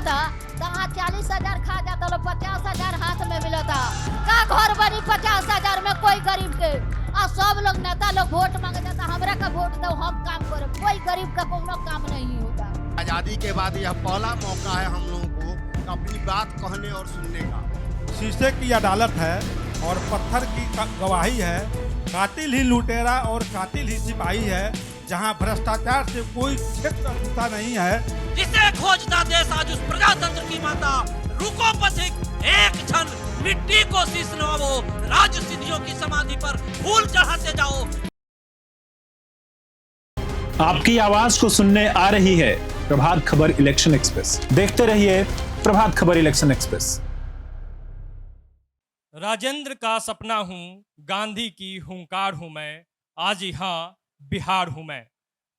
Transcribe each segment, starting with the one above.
था, कहाँ 40,000 खा जाता लोग, 50,000 हाथ में मिला था। का घर बनी 50,000 में कोई गरीब के? और सब लोग नेता लोग वोट मांगे जाता, हमरा का वोट दो हम काम करो, कोई गरीब का कोनो काम नहीं होता। आजादी के बाद यह पहला मौका है हम लोगों को अपनी बात कहने और सुनने का। शीशे की अदालत है और पत्थर की गवाही है, कातिल ही लुटेरा और कातिल ही सिपाही है, जहां भ्रष्टाचार से कोई क्षेत्र छूटा नहीं है। जिसे खोजता देश आज उस प्रजातंत्र की माता, रुको पथिक एक क्षण, मिट्टी को शीश नवाओ, राज सिद्धियों की समाधि पर फूल चढ़ाते जाओ। आपकी आवाज को सुनने आ रही है प्रभात खबर इलेक्शन एक्सप्रेस। देखते रहिए प्रभात खबर इलेक्शन एक्सप्रेस। राजेंद्र का सपना हूं, गांधी की हुंकार हूं मैं, आज यहाँ बिहार हूं मैं।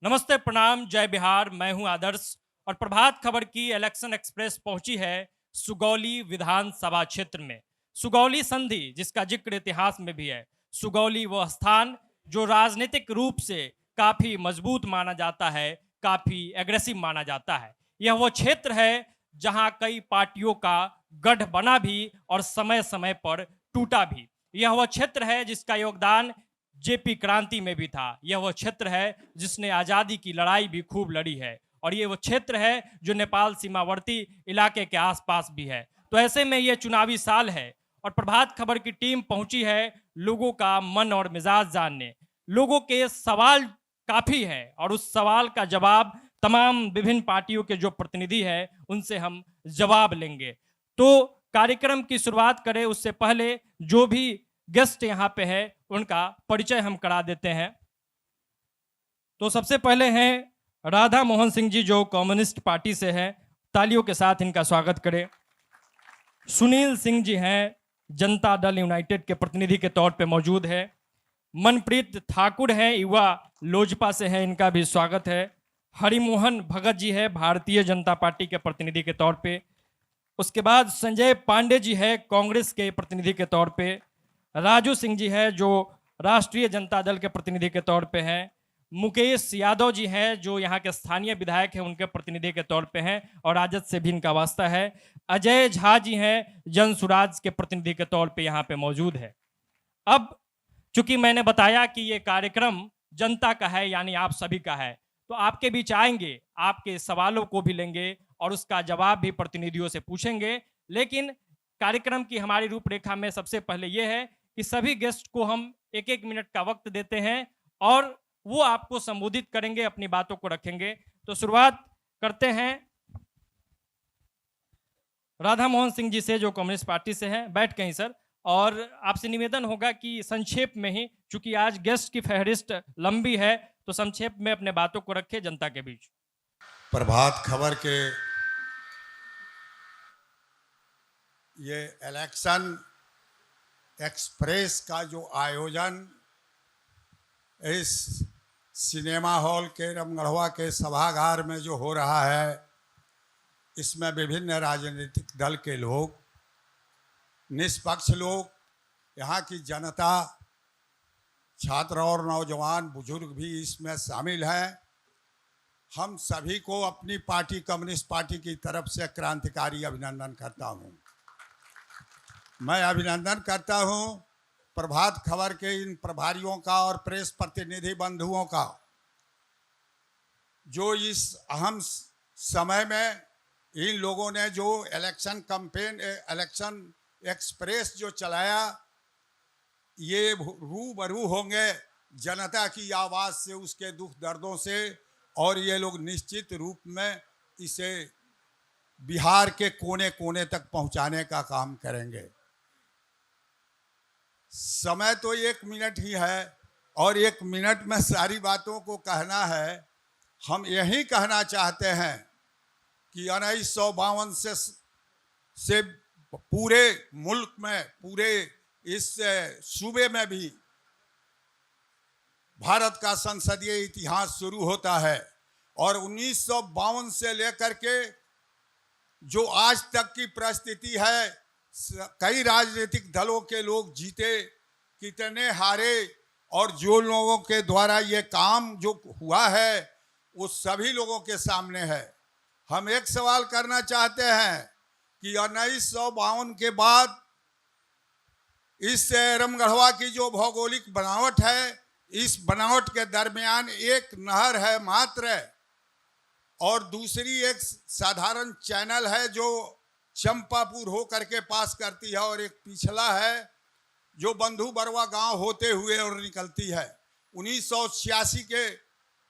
नमस्ते, प्रणाम, जय बिहार। मैं हूं आदर्श और प्रभात खबर की इलेक्शन एक्सप्रेस पहुंची है सुगौली विधानसभा क्षेत्र में। सुगौली संधि जिसका जिक्र इतिहास में भी है। सुगौली वह स्थान जो राजनीतिक रूप से काफी मजबूत माना जाता है, काफी एग्रेसिव माना जाता है। यह वो क्षेत्र है जहां कई पार्टियों का गढ़ बना भी और समय समय पर टूटा भी। यह वो क्षेत्र है जिसका योगदान जेपी क्रांति में भी था। यह वो क्षेत्र है जिसने आज़ादी की लड़ाई भी खूब लड़ी है और ये वो क्षेत्र है जो नेपाल सीमावर्ती इलाके के आसपास भी है। तो ऐसे में ये चुनावी साल है और प्रभात खबर की टीम पहुंची है लोगों का मन और मिजाज जानने। लोगों के सवाल काफ़ी है और उस सवाल का जवाब तमाम विभिन्न पार्टियों के जो प्रतिनिधि हैं उनसे हम जवाब लेंगे। तो कार्यक्रम की शुरुआत करें उससे पहले जो भी गेस्ट यहाँ पे है उनका परिचय हम करा देते हैं। तो सबसे पहले हैं राधा मोहन सिंह जी जो कम्युनिस्ट पार्टी से हैं, तालियों के साथ इनका स्वागत करें। सुनील सिंह जी हैं, जनता दल यूनाइटेड के प्रतिनिधि के तौर पे मौजूद है। मनप्रीत ठाकुर हैं, युवा लोजपा से हैं, इनका भी स्वागत है। हरिमोहन भगत जी है, भारतीय जनता पार्टी के प्रतिनिधि के तौर पे। उसके बाद संजय पांडे जी है, कांग्रेस के प्रतिनिधि के तौर पे। राजू सिंह जी है जो राष्ट्रीय जनता दल के प्रतिनिधि के तौर पे हैं। मुकेश यादव जी हैं जो यहाँ के स्थानीय विधायक हैं, उनके प्रतिनिधि के तौर पे हैं और राजद से भी इनका वास्ता है। अजय झा जी हैं, जन सुराज के प्रतिनिधि के तौर पे यहाँ पे मौजूद है। अब चूंकि मैंने बताया कि ये कार्यक्रम जनता का है यानी आप सभी का है, तो आपके बीच आएंगे, आपके सवालों को भी लेंगे और उसका जवाब भी प्रतिनिधियों से पूछेंगे। लेकिन कार्यक्रम की हमारी रूपरेखा में सबसे पहले ये है कि सभी गेस्ट को हम एक एक मिनट का वक्त देते हैं और वो आपको संबोधित करेंगे, अपनी बातों को रखेंगे। तो शुरुआत करते हैं राधा मोहन सिंह जी से जो कम्युनिस्ट पार्टी से हैं। बैठ गए सर, और आपसे निवेदन होगा कि संक्षेप में ही, चूंकि आज गेस्ट की फहरिस्त लंबी है, तो संक्षेप में अपने बातों को रखें जनता के बीच। प्रभात खबर के ये इलेक्शन एक्सप्रेस का जो आयोजन इस सिनेमा हॉल के रामगढ़वा के सभागार में जो हो रहा है, इसमें विभिन्न राजनीतिक दल के लोग, निष्पक्ष लोग, यहाँ की जनता, छात्र और नौजवान, बुजुर्ग भी इसमें शामिल हैं। हम सभी को अपनी पार्टी कम्युनिस्ट पार्टी की तरफ से क्रांतिकारी अभिनंदन करता हूँ। मैं अभिनंदन करता हूँ प्रभात खबर के इन प्रभारियों का और प्रेस प्रतिनिधि बंधुओं का, जो इस अहम समय में इन लोगों ने जो इलेक्शन कैंपेन, इलेक्शन एक्सप्रेस जो चलाया, ये रूबरू होंगे जनता की आवाज़ से, उसके दुख दर्दों से, और ये लोग निश्चित रूप में इसे बिहार के कोने कोने तक पहुंचाने का काम करेंगे। समय तो 1 मिनट ही है और 1 मिनट में सारी बातों को कहना है। हम यही कहना चाहते हैं कि 1952 से पूरे मुल्क में, पूरे इस सूबे में भी भारत का संसदीय इतिहास शुरू होता है और 1952 से लेकर के जो आज तक की परिस्थिति है, कई राजनीतिक दलों के लोग जीते, कितने हारे, और जो लोगों के द्वारा ये काम जो हुआ है वो सभी लोगों के सामने है। हम एक सवाल करना चाहते हैं कि 1952 के बाद इस रमगढ़वा की जो भौगोलिक बनावट है, इस बनावट के दरमियान एक नहर है मात्र, और दूसरी एक साधारण चैनल है जो चंपापुर हो करके पास करती है, और एक पिछला है जो बंधु बरवा गांव होते हुए और निकलती है। 1986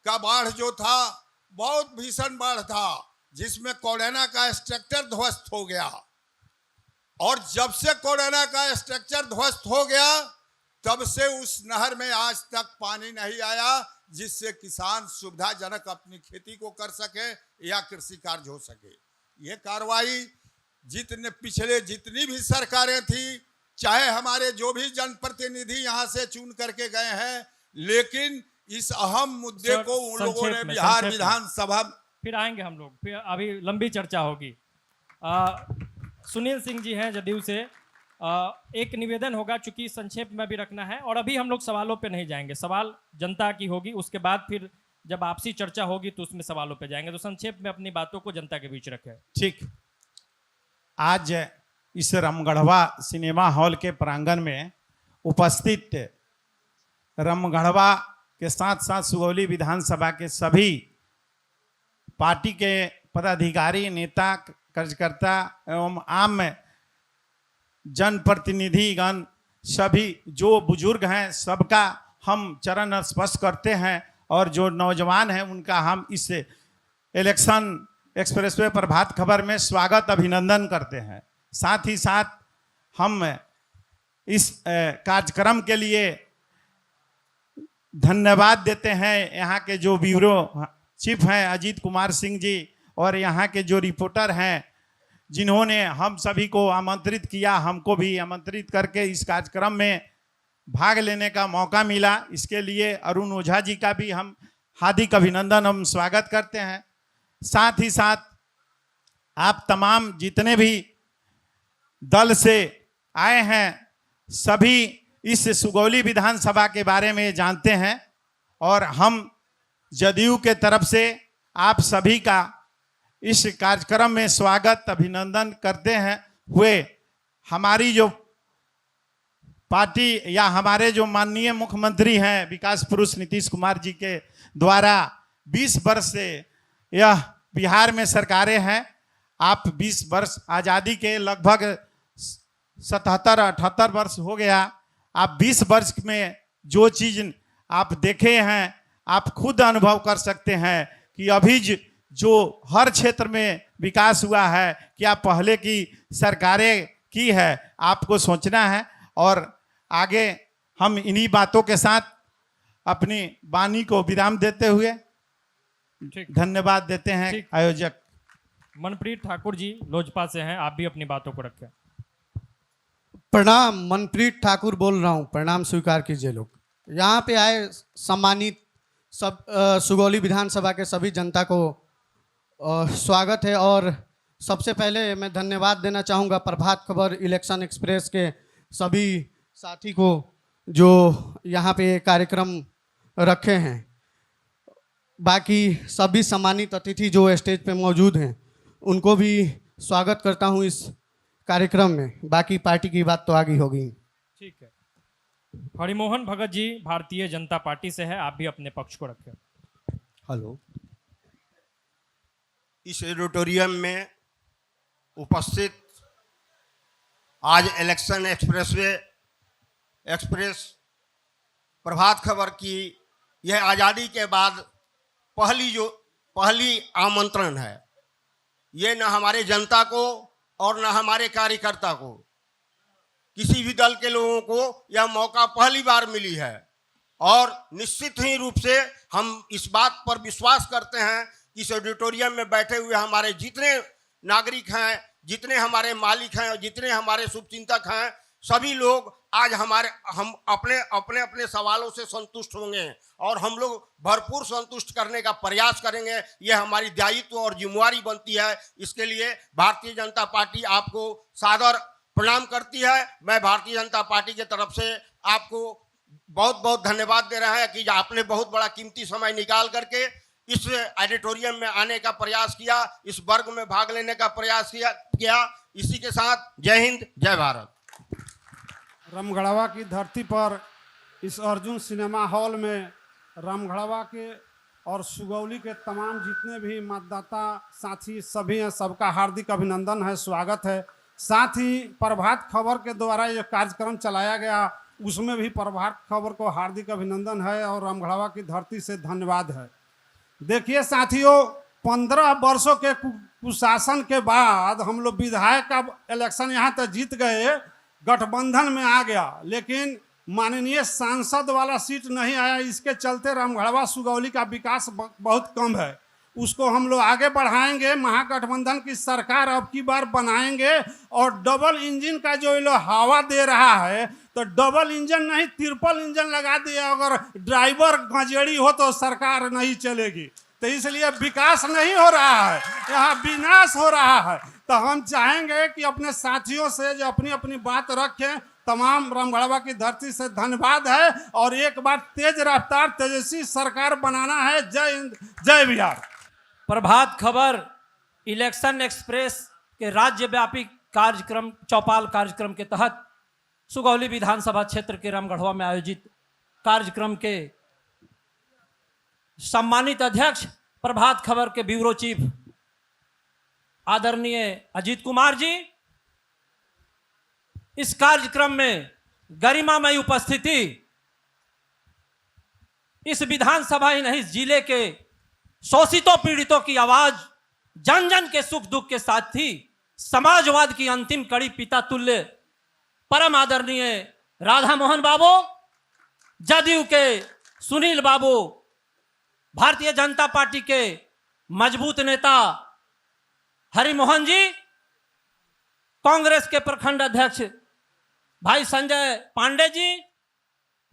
का बाढ़ जो था बहुत भीषण बाढ़ था, जिसमें कोडेना का स्ट्रक्चर ध्वस्त हो गया, और जब से कोडेना का स्ट्रक्चर ध्वस्त हो गया तब से उस नहर में आज तक पानी नहीं आया, जिससे किसान सुविधाजनक अपनी खेती को कर सके या कृषि कार्य हो सके। ये कार्रवाई पिछले जितनी भी सरकारें थी, चाहे हमारे जो भी जनप्रतिनिधि यहाँ से चुन करके गए हैं, लेकिन इस अहम मुद्दे को उन लोगों ने बिहार विधानसभा फिर आएंगे हम लोग, फिर अभी लंबी चर्चा होगी। सुनील सिंह जी हैं जदयू से। एक निवेदन होगा, चूंकि संक्षेप में भी रखना है, और अभी हम लोग सवालों पे नहीं जाएंगे, सवाल जनता की होगी, उसके बाद फिर जब आपसी चर्चा होगी तो उसमें सवालों पे जाएंगे। तो संक्षेप में अपनी बातों को जनता के बीच रखें। ठीक। आज इस रामगढ़वा सिनेमा हॉल के प्रांगण में उपस्थित रामगढ़वा के साथ साथ सुगौली विधानसभा के सभी पार्टी के पदाधिकारी, नेता, कार्यकर्ता एवं आम जनप्रतिनिधिगण, सभी जो बुजुर्ग हैं, सबका हम चरण स्पर्श करते हैं, और जो नौजवान हैं उनका हम इस इलेक्शन एक्सप्रेसवे प्रभात खबर में स्वागत अभिनंदन करते हैं। साथ ही साथ हम इस कार्यक्रम के लिए धन्यवाद देते हैं यहाँ के जो ब्यूरो चीफ हैं अजीत कुमार सिंह जी, और यहाँ के जो रिपोर्टर हैं जिन्होंने हम सभी को आमंत्रित किया, हमको भी आमंत्रित करके इस कार्यक्रम में भाग लेने का मौका मिला। इसके लिए अरुण ओझा जी का भी हम हार्दिक अभिनंदन, हम स्वागत करते हैं। साथ ही साथ आप तमाम जितने भी दल से आए हैं, सभी इस सुगौली विधानसभा के बारे में जानते हैं, और हम जदयू के तरफ से आप सभी का इस कार्यक्रम में स्वागत अभिनंदन करते हैं हुए हमारी जो पार्टी या हमारे जो माननीय मुख्यमंत्री हैं विकास पुरुष नीतीश कुमार जी के द्वारा 20 वर्ष से यह बिहार में सरकारें हैं। आप 20 वर्ष आज़ादी के लगभग 77-78 वर्ष हो गया। आप 20 वर्ष में जो चीज़ आप देखे हैं, आप खुद अनुभव कर सकते हैं कि अभी जो हर क्षेत्र में विकास हुआ है, क्या पहले की सरकारें की है, आपको सोचना है। और आगे हम इन्हीं बातों के साथ अपनी वाणी को विराम देते हुए धन्यवाद देते हैं आयोजक। मनप्रीत ठाकुर जी लोजपा से हैं, आप भी अपनी बातों को रखें। प्रणाम, मनप्रीत ठाकुर बोल रहा हूँ, प्रणाम स्वीकार कीजिए। लोग यहाँ पे आए सम्मानित सब सुगौली विधानसभा के सभी जनता को स्वागत है, और सबसे पहले मैं धन्यवाद देना चाहूँगा प्रभात खबर इलेक्शन एक्सप्रेस के सभी साथी को जो यहाँ पे कार्यक्रम रखे हैं। बाकी सभी सम्मानित अतिथि जो स्टेज पे मौजूद हैं उनको भी स्वागत करता हूँ इस कार्यक्रम में। बाकी पार्टी की बात तो आगे होगी। ठीक है। हरिमोहन भगत जी भारतीय जनता पार्टी से है, आप भी अपने पक्ष को रखें। हेलो। इस ऑडिटोरियम में उपस्थित आज इलेक्शन एक्सप्रेस प्रभात खबर की यह आज़ादी के बाद पहली आमंत्रण है। ये न हमारे जनता को और न हमारे कार्यकर्ता को, किसी भी दल के लोगों को यह मौका पहली बार मिली है, और निश्चित ही रूप से हम इस बात पर विश्वास करते हैं कि इस ऑडिटोरियम में बैठे हुए हमारे जितने नागरिक हैं, जितने हमारे मालिक हैं, जितने हमारे शुभचिंतक हैं, सभी लोग आज हम अपने अपने सवालों से संतुष्ट होंगे, और हम लोग भरपूर संतुष्ट करने का प्रयास करेंगे। यह हमारी दायित्व और जिम्मेवारी बनती है। इसके लिए भारतीय जनता पार्टी आपको सादर प्रणाम करती है। मैं भारतीय जनता पार्टी की तरफ से आपको बहुत बहुत धन्यवाद दे रहा है कि आपने बहुत बड़ा कीमती समय निकाल करके इस ऑडिटोरियम में आने का प्रयास किया, इस वर्ग में भाग लेने का प्रयास किया। इसी के साथ जय हिंद, जय भारत। रामगढ़वा की धरती पर इस अर्जुन सिनेमा हॉल में रामगढ़वा के और सुगौली के तमाम जितने भी मतदाता साथी सभी हैं, सबका हार्दिक अभिनंदन है, स्वागत है। साथ ही प्रभात खबर के द्वारा ये कार्यक्रम चलाया गया, उसमें भी प्रभात खबर को हार्दिक अभिनंदन है और रामगढ़वा की धरती से धन्यवाद है। देखिए साथियों, 15 वर्षों के कुशासन के बाद हम लोग विधायक का इलेक्शन यहाँ तक जीत गए, गठबंधन में आ गया, लेकिन माननीय सांसद वाला सीट नहीं आया। इसके चलते रामगढ़वा सुगौली का विकास बहुत कम है, उसको हम लोग आगे बढ़ाएंगे। महागठबंधन की सरकार अब की बार बनाएंगे और डबल इंजन का जो ये लोग हवा दे रहा है, तो डबल इंजन नहीं ट्रिपल इंजन लगा दिया। अगर ड्राइवर गंजेड़ी हो तो सरकार नहीं चलेगी, तो इसलिए विकास नहीं हो रहा है, यहाँ विनाश हो रहा है। तो हम चाहेंगे कि अपने साथियों से जो अपनी अपनी बात रखें। तमाम रामगढ़वा की धरती से धन्यवाद है और एक बार तेज रफ्तार तेजस्वी सरकार बनाना है। जय हिंद, जय बिहार। प्रभात खबर इलेक्शन एक्सप्रेस के राज्यव्यापी कार्यक्रम चौपाल कार्यक्रम के तहत सुगौली विधानसभा क्षेत्र के रामगढ़वा में आयोजित कार्यक्रम के सम्मानित अध्यक्ष प्रभात खबर के ब्यूरो चीफ आदरणीय अजीत कुमार जी, इस कार्यक्रम में गरिमामय उपस्थिति इस विधानसभा ही नहीं, जिले के शोषितों पीड़ितों की आवाज, जन जन के सुख दुख के साथ ही समाजवाद की अंतिम कड़ी पिता तुल्य परम आदरणीय राधा मोहन बाबू, जदयू के सुनील बाबू, भारतीय जनता पार्टी के मजबूत नेता हरिमोहन जी, कांग्रेस के प्रखंड अध्यक्ष भाई संजय पांडे जी,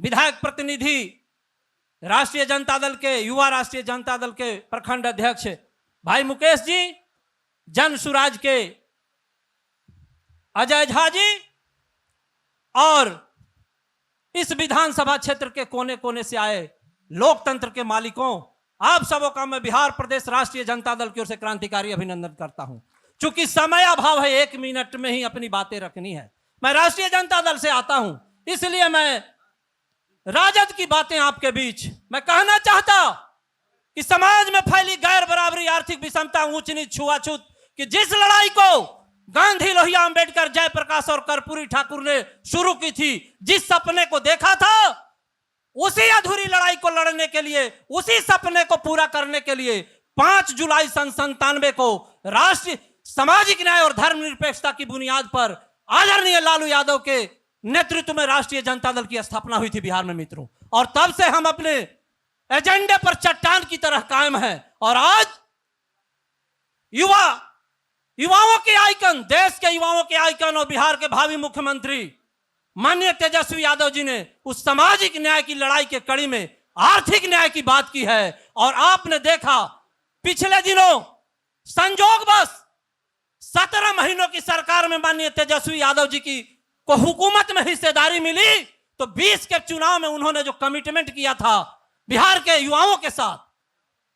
विधायक प्रतिनिधि राष्ट्रीय जनता दल के युवा राष्ट्रीय जनता दल के प्रखंड अध्यक्ष भाई मुकेश जी, जन सुराज के अजय झा जी और इस विधानसभा क्षेत्र के कोने कोने से आए लोकतंत्र के मालिकों, आप सबों का मैं बिहार प्रदेश राष्ट्रीय जनता दल की ओर से क्रांतिकारी अभिनंदन करता हूं। चूंकि समय अभाव है, 1 मिनट में ही अपनी बातें रखनी है। मैं राष्ट्रीय जनता दल से आता हूं, इसलिए मैं राजद की बातें आपके बीच मैं कहना चाहता कि समाज में फैली गैर बराबरी, आर्थिक विषमता, ऊंच नीच, छुआछूत की जिस लड़ाई को गांधी, लोहिया, अंबेडकर, जयप्रकाश और कर्पूरी ठाकुर ने शुरू की थी, जिस सपने को देखा था, उसी अधूरी लड़ाई को लड़ने के लिए, उसी सपने को पूरा करने के लिए 5 जुलाई 1997 को राष्ट्रीय सामाजिक न्याय और धर्मनिरपेक्षता की बुनियाद पर आदरणीय लालू यादव के नेतृत्व में राष्ट्रीय जनता दल की स्थापना हुई थी बिहार में मित्रों। और तब से हम अपने एजेंडे पर चट्टान की तरह कायम हैं। और आज युवाओं के आइकन, देश के युवाओं के आइकन और बिहार के भावी मुख्यमंत्री माननीय तेजस्वी यादव जी ने उस सामाजिक न्याय की लड़ाई के कड़ी में आर्थिक न्याय की बात की है। और आपने देखा पिछले दिनों संजोगवश 17 महीनों की सरकार में माननीय तेजस्वी यादव जी की को हुकूमत में हिस्सेदारी मिली, तो 20 के चुनाव में उन्होंने जो कमिटमेंट किया था बिहार के युवाओं के साथ,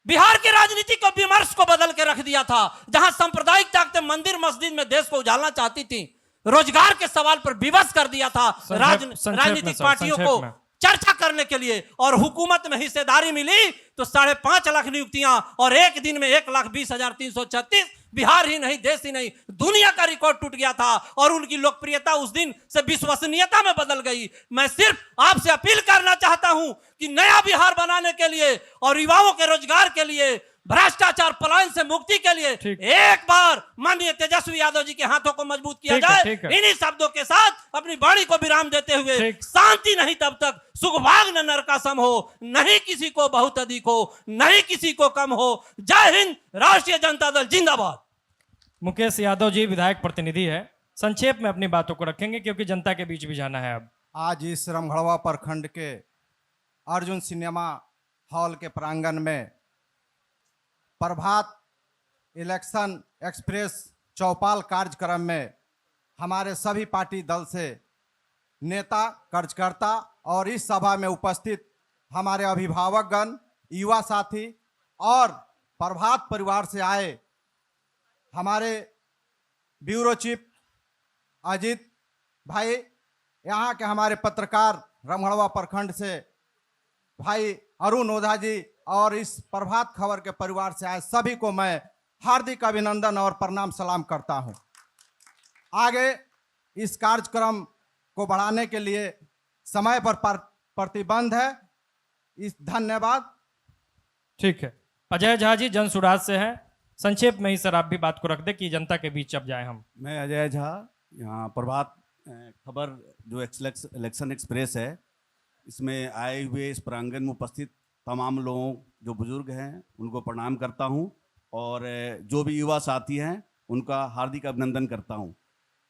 बिहार की राजनीति को, विमर्श को बदल के रख दिया था। जहां सांप्रदायिक ताकतें मंदिर मस्जिद में देश को उजालना चाहती थी, रोजगार के सवाल पर विवश कर दिया था राजनीतिक पार्टियों को चर्चा करने के लिए, और हुकूमत में हिस्सेदारी मिली तो 5.5 लाख नियुक्तियां और एक दिन में 1,20,336, बिहार ही नहीं, देश ही नहीं, दुनिया का रिकॉर्ड टूट गया था। और उनकी लोकप्रियता उस दिन से विश्वसनीयता में बदल गई। मैं सिर्फ आपसे अपील करना चाहता हूं कि नया बिहार बनाने के लिए और युवाओं के रोजगार के लिए, भ्रष्टाचार पलायन से मुक्ति के लिए एक बार माननीय तेजस्वी यादव जी के हाथों को मजबूत किया जाए। इन्हीं शब्दों के साथ अपनी वाणी को विराम देते हुए, शांति नहीं तब तक सुखभाग न नरका सम हो, नहीं किसी को बहुत अधिक हो, नहीं किसी को कम हो। जय हिंद, राष्ट्रीय जनता दल जिंदाबाद। मुकेश यादव जी विधायक प्रतिनिधि है, संक्षेप में अपनी बातों को रखेंगे क्योंकि जनता के बीच भी जाना है। अब आज इस रामगढ़वा प्रखंड के अर्जुन सिनेमा हॉल के प्रांगण में प्रभात इलेक्शन एक्सप्रेस चौपाल कार्यक्रम में हमारे सभी पार्टी दल से नेता, कार्यकर्ता और इस सभा में उपस्थित हमारे अभिभावकगण, युवा साथी और प्रभात परिवार से आए हमारे ब्यूरो चीफ अजीत भाई, यहाँ के हमारे पत्रकार रमगढ़वा प्रखंड से भाई अरुण ओझा जी और इस प्रभात खबर के परिवार से आए सभी को मैं हार्दिक अभिनंदन और प्रणाम सलाम करता हूँ। आगे इस कार्यक्रम को बढ़ाने के लिए समय पर प्रतिबंध है। इस धन्यवाद। ठीक है, अजय झा जी जन सुराज से हैं, संक्षेप में ही सर आप भी बात को रख दे कि जनता के बीच अब जाए हम। मैं अजय झा, यहाँ प्रभात खबर जो इलेक्शन एक्सप्रेस है इसमें आए हुए इस प्रांगण में उपस्थित तमाम लोगों जो बुजुर्ग हैं उनको प्रणाम करता हूं और जो भी युवा साथी हैं उनका हार्दिक अभिनंदन करता हूं।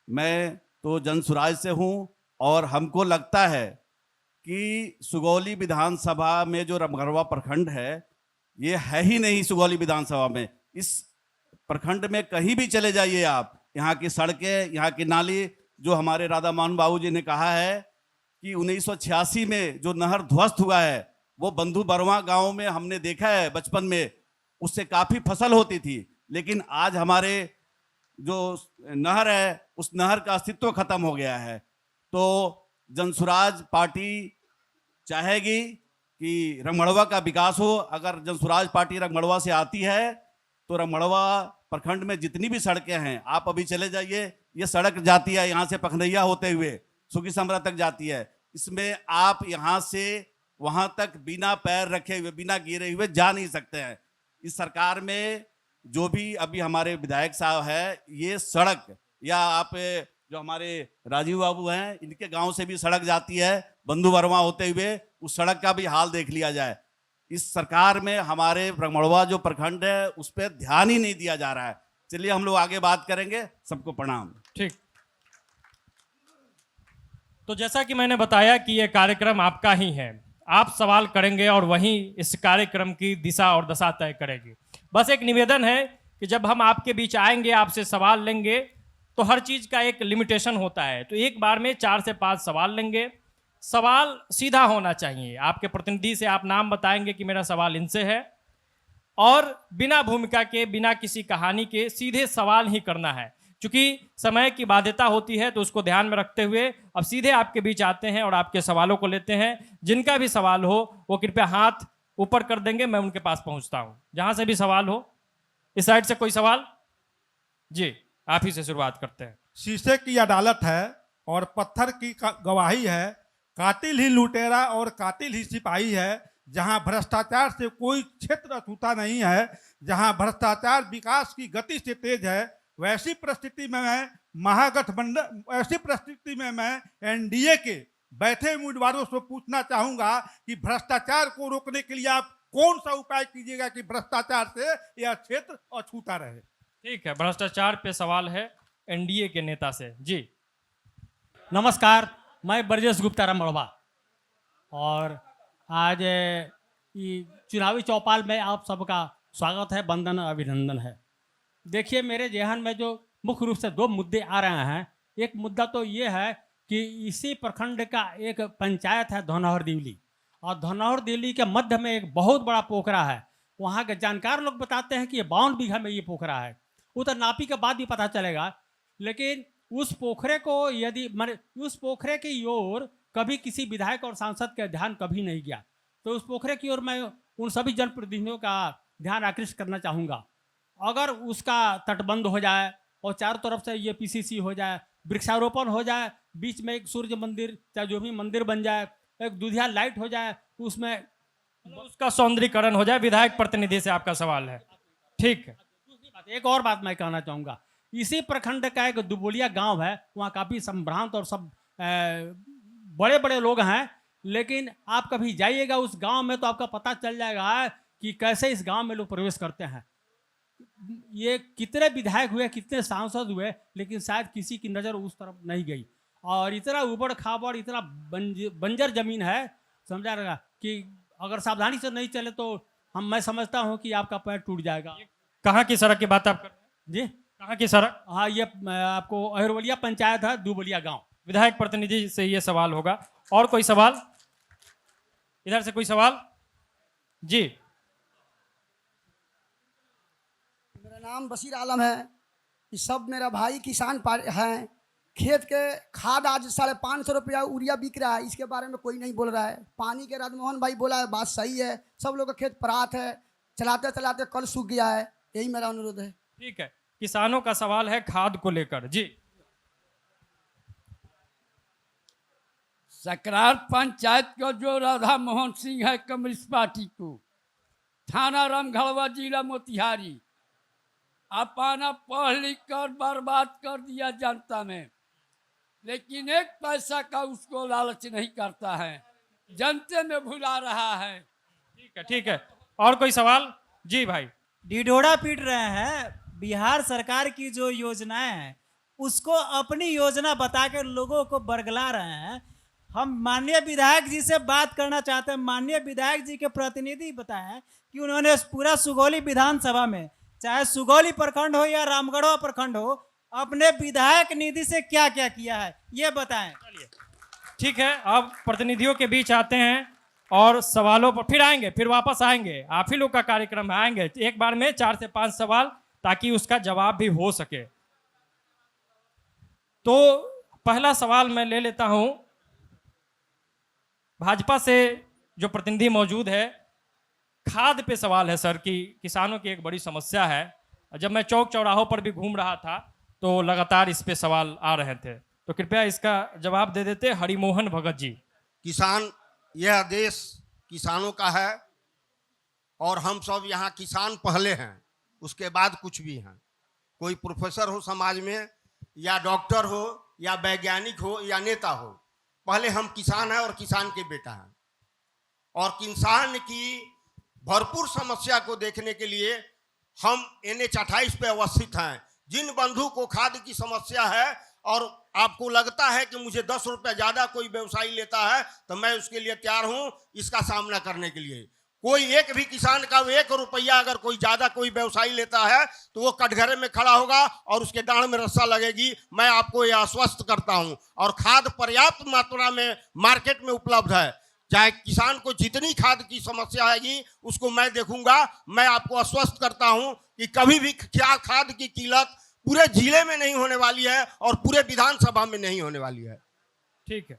मैं तो जन सुराज से हूं और हमको लगता है कि सुगौली विधानसभा में जो रमगढ़वा प्रखंड है ये है ही नहीं। सुगौली विधानसभा में, इस प्रखंड में कहीं भी चले जाइए आप, यहाँ की सड़कें, यहाँ की नाली, जो हमारे राधा मोहन बाबू जी ने कहा है कि 1986 में जो नहर ध्वस्त हुआ है वो बंधु बरवा गांव में हमने देखा है बचपन में, उससे काफ़ी फसल होती थी। लेकिन आज हमारे जो नहर है उस नहर का अस्तित्व खत्म हो गया है। तो जनसुराज पार्टी चाहेगी कि रमगढ़वा का विकास हो। अगर जनसुराज पार्टी रमगढ़वा से आती है तो रमगढ़वा प्रखंड में जितनी भी सड़कें हैं, आप अभी चले जाइए, ये सड़क जाती है यहाँ से पखनैया होते हुए सुखी समरा तक जाती है। इसमें आप यहाँ से वहाँ तक बिना पैर रखे हुए, बिना गिरे हुए जा नहीं सकते हैं। इस सरकार में जो भी अभी हमारे विधायक साहब है, ये सड़क या आप जो हमारे राजीव बाबू हैं इनके गांव से भी सड़क जाती है बंधु वर्मा होते हुए, उस सड़क का भी हाल देख लिया जाए। इस सरकार में हमारे रमगढ़वा जो प्रखंड है उस पर ध्यान ही नहीं दिया जा रहा है। चलिए हम लोग आगे बात करेंगे। सबको प्रणाम। ठीक, तो जैसा कि मैंने बताया कि यह कार्यक्रम आपका ही है, आप सवाल करेंगे और वहीं इस कार्यक्रम की दिशा और दशा तय करेगी। बस एक निवेदन है कि जब हम आपके बीच आएंगे, आपसे सवाल लेंगे, तो हर चीज़ का एक लिमिटेशन होता है। तो एक बार में 4 से 5 सवाल लेंगे। सवाल सीधा होना चाहिए। आपके प्रतिनिधि से आप नाम बताएंगे कि मेरा सवाल इनसे है, और बिना भूमिका के, बिना किसी कहानी के सीधे सवाल ही करना है। क्योंकि समय की बाध्यता होती है तो उसको ध्यान में रखते हुए अब सीधे आपके बीच आते हैं और आपके सवालों को लेते हैं। जिनका भी सवाल हो वो कृपया हाथ ऊपर कर देंगे, मैं उनके पास पहुंचता हूं। जहां से भी सवाल हो। इस साइड से कोई सवाल? जी, आप ही से शुरुआत करते हैं। शीशे की अदालत है और पत्थर की गवाही है, कातिल ही लुटेरा और कातिल ही सिपाही है। जहां भ्रष्टाचार से कोई क्षेत्र छूता नहीं है, जहां भ्रष्टाचार विकास की गति से तेज है, वैसी परिस्थिति में मैं एनडीए के बैठे उम्मीदवारों से पूछना चाहूंगा कि भ्रष्टाचार को रोकने के लिए आप कौन सा उपाय कीजिएगा कि भ्रष्टाचार से यह क्षेत्र अछूता रहे। ठीक है, भ्रष्टाचार पे सवाल है एनडीए के नेता से। जी नमस्कार, मैं ब्रजेश गुप्ता रमगढ़वा, और आज चुनावी चौपाल में आप सबका स्वागत है, वंदन अभिनंदन है। देखिए, मेरे जहन में जो मुख्य रूप से 2 मुद्दे आ रहे हैं। एक मुद्दा तो ये है कि इसी प्रखंड का एक पंचायत है धनौर दिवली, और धनौर दिवली के मध्य में एक बहुत बड़ा पोखरा है। वहाँ के जानकार लोग बताते हैं कि ये 52 बीघा में ये पोखरा है। वो तो नापी के बाद भी पता चलेगा, लेकिन उस पोखरे को यदि उस पोखरे की ओर कभी किसी विधायक और सांसद का ध्यान कभी नहीं गया। तो उस पोखरे की ओर मैं उन सभी जनप्रतिनिधियों का ध्यान आकृष्ट करना चाहूँगा। अगर उसका तटबंध हो जाए और चारों तरफ से ये पीसीसी हो जाए, वृक्षारोपण हो जाए, बीच में एक सूर्य मंदिर चाहे जो भी मंदिर बन जाए, एक दुधिया लाइट हो जाए, उसमें उसका सौंदर्यीकरण हो जाए। विधायक प्रतिनिधि से आपका सवाल है। ठीक है, दूसरी बात, एक और बात मैं कहना चाहूँगा। इसी प्रखंड का एक दुबोलिया गांव है, वहाँ काफ़ी संभ्रांत और सब बड़े बड़े लोग हैं, लेकिन आप कभी जाइएगा उस गांव में तो आपका पता चल जाएगा कि कैसे इस गांव में लोग प्रवेश करते हैं। ये कितने विधायक हुए, कितने सांसद हुए, लेकिन शायद किसी की नज़र उस तरफ नहीं गई। और इतना उबड़ खाबड़, इतना बंजर जमीन है, समझा रहेगा कि अगर सावधानी से नहीं चले तो मैं समझता हूँ कि आपका पैर टूट जाएगा। कहाँ की सड़क की बात आप कर रहे हैं? जी, कहाँ की सड़क? हाँ, ये आपको अहिरवलिया पंचायत है, दुबलिया गांव। विधायक प्रतिनिधि से ये सवाल होगा। और कोई सवाल? इधर से कोई सवाल? जी, नाम बशीर आलम है। ये सब मेरा भाई किसान हैं। खेत के खाद आज 550 रुपया यूरिया बिक रहा है, इसके बारे में कोई नहीं बोल रहा है। पानी के राजमोहन भाई बोला है, बात सही है। सब लोग का खेत परात है, चलाते चलाते कल सूख गया है। यही मेरा अनुरोध है। ठीक है, किसानों का सवाल है खाद को लेकर। जी, सकरार पंचायत का जो राधा मोहन सिंह है कम्युनिस्ट पार्टी को, थाना रामगढ़वा, जिला मोतिहारी, अपना पढ़ लिख कर बर्बाद कर दिया जनता में, लेकिन एक पैसा का उसको लालच नहीं करता है, जनते में भुला रहा है। ठीक है। और कोई सवाल? जी भाई। ढिढोरा पीट रहे हैं। बिहार सरकार की जो योजनाएं हैं उसको अपनी योजना बता के लोगों को बरगला रहे हैं। हम माननीय विधायक जी से बात करना चाहते हैं। माननीय विधायक जी के प्रतिनिधि बताएं कि उन्होंने पूरा सुगौली विधानसभा में, चाहे सुगौली प्रखंड हो या रामगढ़वा प्रखंड हो, अपने विधायक निधि से क्या क्या किया है, ये बताएं। ठीक है, अब प्रतिनिधियों के बीच आते हैं और सवालों पर फिर आएंगे, फिर वापस आएंगे। आप ही लोग का कार्यक्रम है, आएंगे एक बार में 4 से 5 सवाल, ताकि उसका जवाब भी हो सके। तो पहला सवाल मैं ले लेता हूं भाजपा से जो प्रतिनिधि मौजूद है। खाद पे सवाल है सर, कि किसानों की एक बड़ी समस्या है। जब मैं चौक चौराहों पर भी घूम रहा था तो लगातार इस पे सवाल आ रहे थे, तो कृपया इसका जवाब दे देते हरिमोहन भगत जी। किसान, यह देश किसानों का है और हम सब यहाँ किसान पहले हैं, उसके बाद कुछ भी हैं। कोई प्रोफेसर हो समाज में, या डॉक्टर हो, या वैज्ञानिक हो, या नेता हो, पहले हम किसान हैं और किसान के बेटा हैं। और किसान की भरपूर समस्या को देखने के लिए हम NH 28 पे अवस्थित हैं। जिन बंधु को खाद की समस्या है और आपको लगता है कि मुझे 10 रुपये ज़्यादा कोई व्यवसायी लेता है, तो मैं उसके लिए तैयार हूं इसका सामना करने के लिए। कोई एक भी किसान का 1 रुपया अगर कोई ज़्यादा कोई व्यवसायी लेता है तो वो कटघरे में खड़ा होगा और उसके डांड में रस्सा लगेगी। मैं आपको यह आश्वस्त करता हूं। और खाद पर्याप्त मात्रा में मार्केट में उपलब्ध है। चाहे किसान को जितनी खाद की समस्या आएगी उसको मैं देखूंगा। मैं आपको आश्वस्त करता हूं कि कभी भी क्या खाद की किल्लत पूरे जिले में नहीं होने वाली है और पूरे विधानसभा में नहीं होने वाली है। ठीक है,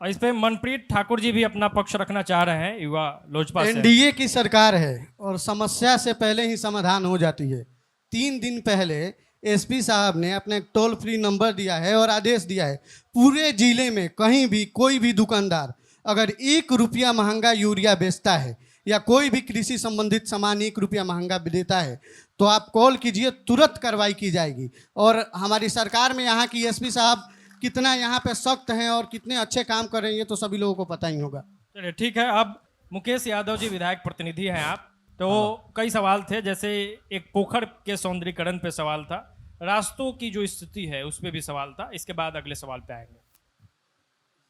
और इस पे मनप्रीत ठाकुर जी भी अपना पक्ष रखना चाह रहे हैं, युवा लोजपा से। NDA की सरकार है और समस्या से पहले ही समाधान हो जाती है। 3 दिन पहले SP साहब ने अपने टोल फ्री नंबर दिया है और आदेश दिया है, पूरे जिले में कहीं भी कोई भी दुकानदार अगर 1 रुपया महंगा यूरिया बेचता है या कोई भी कृषि संबंधित सामान 1 रुपया महंगा देता है तो आप कॉल कीजिए, तुरंत कार्रवाई की जाएगी। और हमारी सरकार में यहाँ की SP साहब कितना यहाँ पे सख्त हैं और कितने अच्छे काम कर रहे हैं, तो सभी लोगों को पता ही होगा। चलिए ठीक है। अब मुकेश यादव जी विधायक प्रतिनिधि हैं आप, तो कई सवाल थे, जैसे एक पोखर के सौंदर्यीकरण पे सवाल था, रास्तों की जो स्थिति है उस पर भी सवाल था। इसके बाद अगले सवाल पे आएंगे।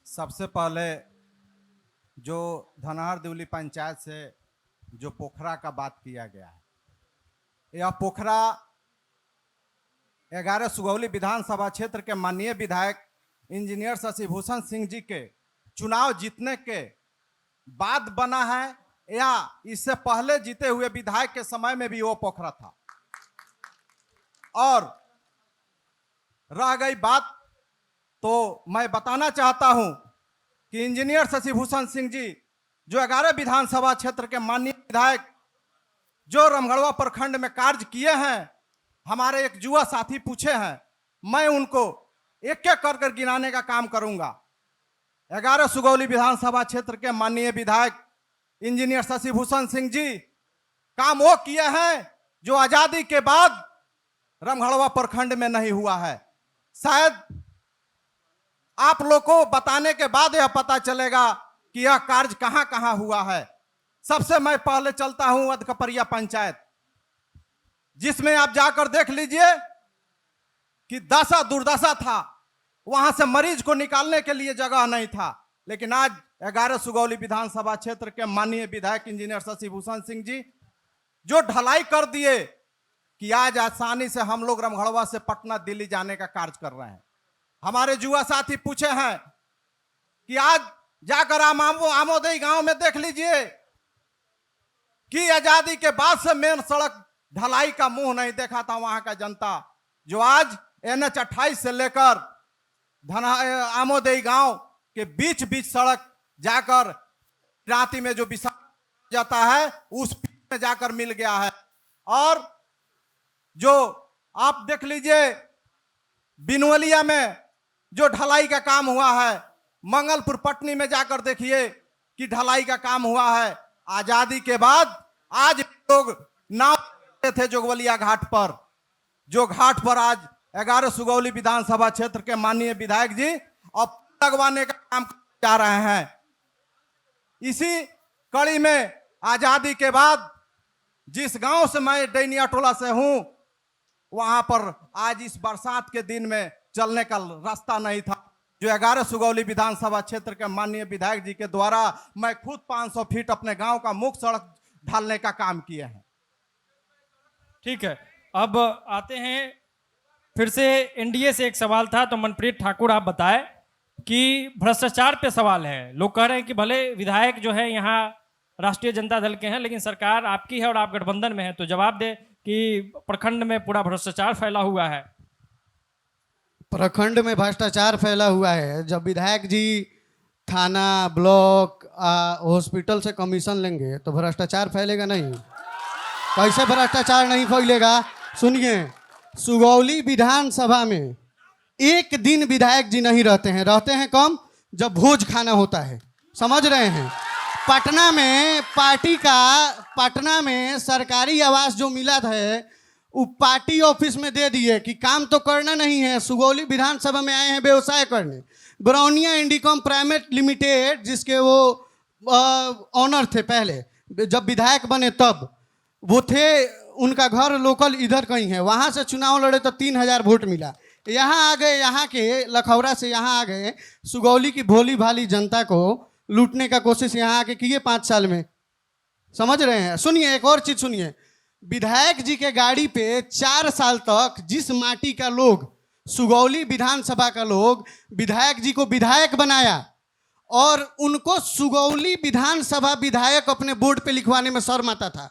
सबसे पहले जो धनहर देवली पंचायत से जो पोखरा का बात किया गया है, यह पोखरा 11 सुगौली विधानसभा क्षेत्र के माननीय विधायक इंजीनियर शशिभूषण सिंह जी के चुनाव जीतने के बाद बना है या इससे पहले जीते हुए विधायक के समय में भी वो पोखरा था। और रह गई बात, तो मैं बताना चाहता हूं कि इंजीनियर शशिभूषण सिंह जी जो 11 विधानसभा क्षेत्र के माननीय विधायक जो रामगढ़वा प्रखंड में कार्य किए हैं, हमारे एक युवा साथी पूछे हैं, मैं उनको एक एक कर गिनाने का काम करूंगा। 11 सुगौली विधानसभा क्षेत्र के माननीय विधायक इंजीनियर शशिभूषण सिंह जी काम वो किए हैं जो आजादी के बाद रामगढ़वा प्रखंड में नहीं हुआ है। शायद आप लोग को बताने के बाद यह पता चलेगा कि यह कार्य कहां कहां हुआ है। सबसे मैं पहले चलता हूं अधकपरिया पंचायत, जिसमें आप जाकर देख लीजिए कि दशा दुर्दशा था। वहां से मरीज को निकालने के लिए जगह नहीं था, लेकिन आज 11 सुगौली विधानसभा क्षेत्र के माननीय विधायक इंजीनियर शशिभूषण सिंह जी जो ढलाई कर दिए कि आज आसानी से हम लोग रामगढ़वा से पटना दिल्ली जाने का कार्य कर रहे हैं। हमारे युवा साथी पूछे हैं कि आज जाकर आमोदई गांव में देख लीजिए कि आजादी के बाद से मेन सड़क ढलाई का मुंह नहीं देखा था वहां का जनता, जो आज NH 28 से लेकर आमोदई गांव के बीच बीच सड़क जाकर राती में जो बिसा जाता है उस में जाकर मिल गया है। और जो आप देख लीजिए बिनवलिया में जो ढलाई का काम हुआ है, मंगलपुर पटनी में जाकर देखिए कि ढलाई का काम हुआ है। आजादी के बाद आज लोग नाव थे जोगवलिया घाट पर, जो घाट पर आज 11 सुगौली विधानसभा क्षेत्र के माननीय विधायक जी अब लगवाने का काम जा रहे हैं। इसी कड़ी में आजादी के बाद जिस गांव से मैं डैनिया टोला से हूं, वहां पर आज इस बरसात के दिन में चलने का रास्ता नहीं था, जो 11 सुगौली विधानसभा क्षेत्र के माननीय विधायक जी के द्वारा मैं खुद 500 फीट अपने गांव का मुख्य सड़क ढालने का काम किए हैं। ठीक है, अब आते हैं फिर से एनडीए से एक सवाल था, तो मनप्रीत ठाकुर आप बताएं कि भ्रष्टाचार पे सवाल है। लोग कह रहे हैं कि भले विधायक जो है यहाँ राष्ट्रीय जनता दल के हैं, लेकिन सरकार आपकी है और आप गठबंधन में है, तो जवाब दे कि प्रखंड में पूरा भ्रष्टाचार फैला हुआ है। प्रखंड में भ्रष्टाचार फैला हुआ है। जब विधायक जी थाना, ब्लॉक, हॉस्पिटल से कमीशन लेंगे तो भ्रष्टाचार फैलेगा नहीं? कैसे भ्रष्टाचार नहीं फैलेगा? सुनिए, सुगौली विधानसभा में एक दिन विधायक जी नहीं रहते हैं। रहते हैं कम, जब भोज खाना होता है। समझ रहे हैं? पटना में पार्टी का, पटना में सरकारी आवास जो मिला है वो पार्टी ऑफिस में दे दिए कि काम तो करना नहीं है, सुगौली विधानसभा में आए हैं व्यवसाय करने। ब्राउनिया इंडिकॉम प्राइवेट लिमिटेड, जिसके वो ऑनर थे पहले, जब विधायक बने तब वो थे, उनका घर लोकल इधर कहीं है, वहाँ से चुनाव लड़े तो 3000 वोट मिला। यहाँ आ गए, यहाँ के लखौरा से यहाँ आ गए, सुगौली की भोली भाली जनता को लूटने का कोशिश यहाँ आके किए 5 साल में। समझ रहे हैं? सुनिए, एक और चीज सुनिए, विधायक जी के गाड़ी पे 4 साल तक जिस माटी का लोग, सुगौली विधानसभा का लोग विधायक जी को विधायक बनाया और उनको सुगौली विधानसभा विधायक अपने बोर्ड पे लिखवाने में शर्म आता था।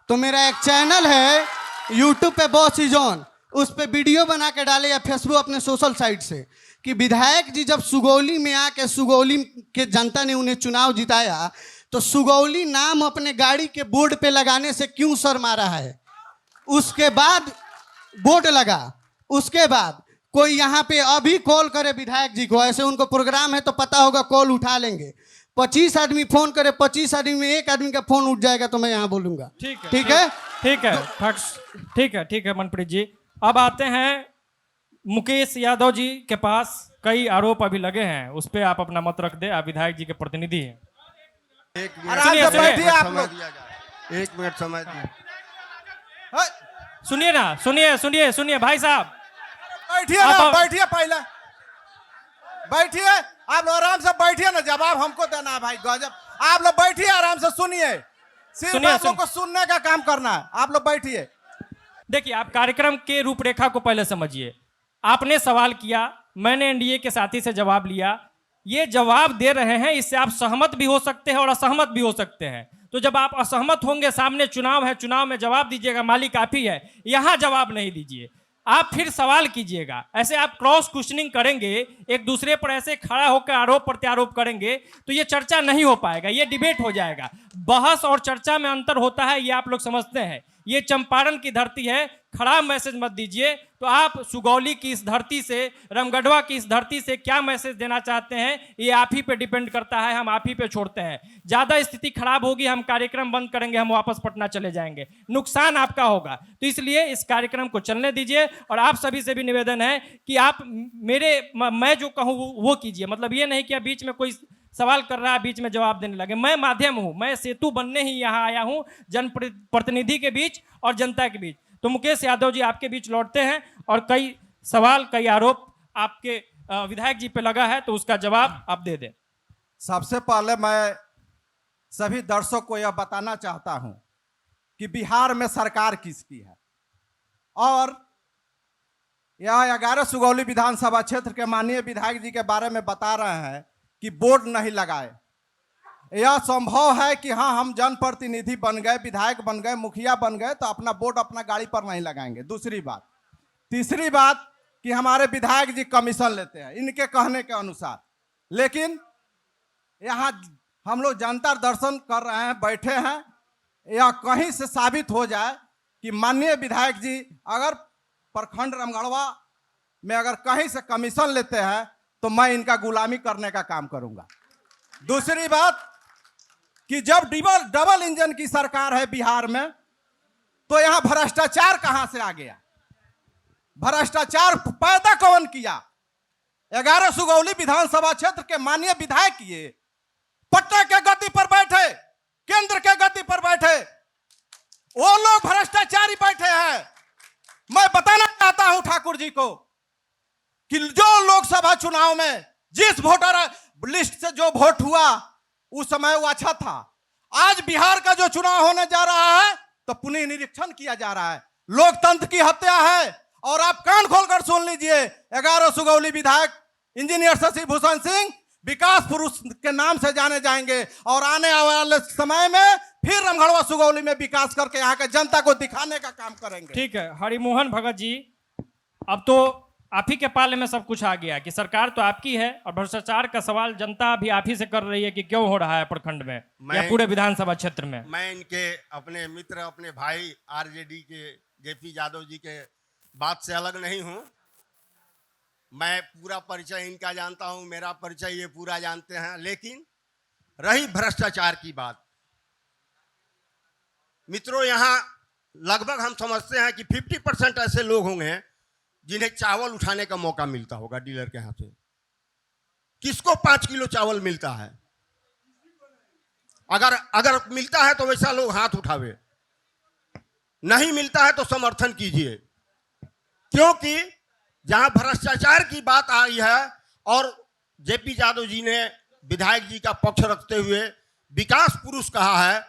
तो मेरा एक चैनल है यूट्यूब पे, बॉस इज ऑन, उस पे वीडियो बना के डाले या फेसबुक अपने सोशल साइट से कि विधायक जी जब सुगौली में आके सुगौली के जनता ने उन्हें चुनाव जिताया तो सुगौली नाम अपने गाड़ी के बोर्ड पे लगाने से क्यों शर्मा रहा है। उसके बाद बोर्ड लगा, उसके बाद कोई यहाँ पे अभी कॉल करे विधायक जी को, ऐसे उनको प्रोग्राम है तो पता होगा, कॉल उठा लेंगे। 25 आदमी फोन करे, 25 आदमी में एक आदमी का फोन उठ जाएगा तो मैं यहाँ बोलूंगा। ठीक है, ठीक है, ठीक है, ठीक है, ठीक है मनप्रीत जी। अब आते हैं मुकेश यादव जी के पास। कई आरोप अभी लगे हैं, उस पर आप अपना मत रख दे, आप विधायक जी के प्रतिनिधि हैं। एक मिनट समय दिया जाए, 1 मिनट समय दिया। सुनिए ना, सुनिए सुनिए सुनिए भाई साहब, बैठिए ना, बैठिए, पहले बैठिए, आप लोग आराम से बैठिए ना, जवाब हमको देना है भाई। गजब, आप लोग बैठिए, आराम से सुनिए, सिर्फ आप लोग को सुनने का काम करना है। आप लोग बैठिए। देखिए, आप कार्यक्रम के रूपरेखा को पहले समझिए। आपने सवाल किया, मैंने एनडीए के साथी से जवाब लिया, ये जवाब दे रहे हैं, इससे आप सहमत भी हो सकते हैं और असहमत भी हो सकते हैं। तो जब आप असहमत होंगे, सामने चुनाव है, चुनाव में जवाब दीजिएगा, मालिक काफी है, यहां जवाब नहीं दीजिए, आप फिर सवाल कीजिएगा। ऐसे आप क्रॉस क्वेश्चनिंग करेंगे, एक दूसरे पर ऐसे खड़ा होकर आरोप प्रत्यारोप करेंगे तो ये चर्चा नहीं हो पाएगा, ये डिबेट हो जाएगा। बहस और चर्चा में अंतर होता है, ये आप लोग समझते हैं। ये चंपारण की धरती है, खराब मैसेज मत दीजिए। तो आप सुगौली की इस धरती से, रामगढ़वा की इस धरती से क्या मैसेज देना चाहते हैं, ये आप ही पे डिपेंड करता है, हम आप ही पे छोड़ते हैं। ज़्यादा स्थिति खराब होगी, हम कार्यक्रम बंद करेंगे, हम वापस पटना चले जाएंगे, नुकसान आपका होगा। तो इसलिए इस कार्यक्रम को चलने दीजिए। और आप सभी से भी निवेदन है कि आप मैं जो कहूँ वो कीजिए। मतलब ये नहीं कि आप बीच में कोई सवाल कर रहा है, बीच में जवाब देने लगे। मैं माध्यम हूँ, मैं सेतु बनने ही यहाँ आया हूँ, जनप्रतिनिधि के बीच और जनता के बीच। तो मुकेश यादव जी, आपके बीच लौटते हैं और कई सवाल, कई आरोप आपके विधायक जी पे लगा है, तो उसका जवाब आप दे दें। सबसे पहले मैं सभी दर्शकों को यह बताना चाहता हूं कि बिहार में सरकार किसकी है। और यह 11 सुगौली विधानसभा क्षेत्र के माननीय विधायक जी के बारे में बता रहे हैं कि बोर्ड नहीं लगाए। यह संभव है कि हाँ हम जनप्रतिनिधि बन गए, विधायक बन गए, मुखिया बन गए तो अपना वोट अपना गाड़ी पर नहीं लगाएंगे। दूसरी बात, तीसरी बात कि हमारे विधायक जी कमीशन लेते हैं इनके कहने के अनुसार, लेकिन यहाँ हम लोग जनता दर्शन कर रहे हैं, बैठे हैं, या कहीं से साबित हो जाए कि माननीय विधायक जी अगर प्रखंड रामगढ़वा में अगर कहीं से कमीशन लेते हैं तो मैं इनका गुलामी करने का काम करूंगा। दूसरी बात कि जब डबल इंजन की सरकार है बिहार में तो यहां भ्रष्टाचार कहां से आ गया? भ्रष्टाचार पैदा कौन किया? 11 सुगौली विधानसभा क्षेत्र के माननीय विधायक ये पटना के गद्दी पर बैठे, केंद्र के गद्दी पर बैठे, वो लोग भ्रष्टाचारी बैठे हैं। मैं बताना चाहता हूं ठाकुर जी को कि जो लोकसभा चुनाव में जिस वोटर लिस्ट से जो वोट हुआ उस समय वो अच्छा था। आज बिहार का जो चुनाव होने जा रहा है तो पुनः निरीक्षण किया जा रहा है, लोकतंत्र की हत्या है। और आप कान खोलकर सुन लीजिए, 11 सुगौली विधायक इंजीनियर शशि भूषण सिंह विकास पुरुष के नाम से जाने जाएंगे और आने वाले समय में फिर रामगढ़वा सुगौली में विकास करके यहाँ के जनता को दिखाने का काम करेंगे। ठीक है हरिमोहन भगत जी, अब तो आप ही के पाले में सब कुछ आ गया कि सरकार तो आपकी है और भ्रष्टाचार का सवाल जनता भी आप ही से कर रही है कि क्यों हो रहा है प्रखंड में या पूरे विधानसभा क्षेत्र में। मैं इनके अपने मित्र, अपने भाई आरजेडी के जेपी यादव जी के बात से अलग नहीं हूं। मैं पूरा परिचय इनका जानता हूं, मेरा परिचय ये पूरा जानते हैं। लेकिन रही भ्रष्टाचार की बात, मित्रों यहाँ लगभग हम समझते हैं कि 50% ऐसे लोग होंगे जिन्हें चावल उठाने का मौका मिलता होगा डीलर के हाथ से। किसको 5 किलो चावल मिलता है? अगर मिलता है तो वैसा लोग हाथ उठावे, नहीं मिलता है तो समर्थन कीजिए। क्योंकि जहां भ्रष्टाचार की बात आई है और जेपी यादव जी ने विधायक जी का पक्ष रखते हुए विकास पुरुष कहा है,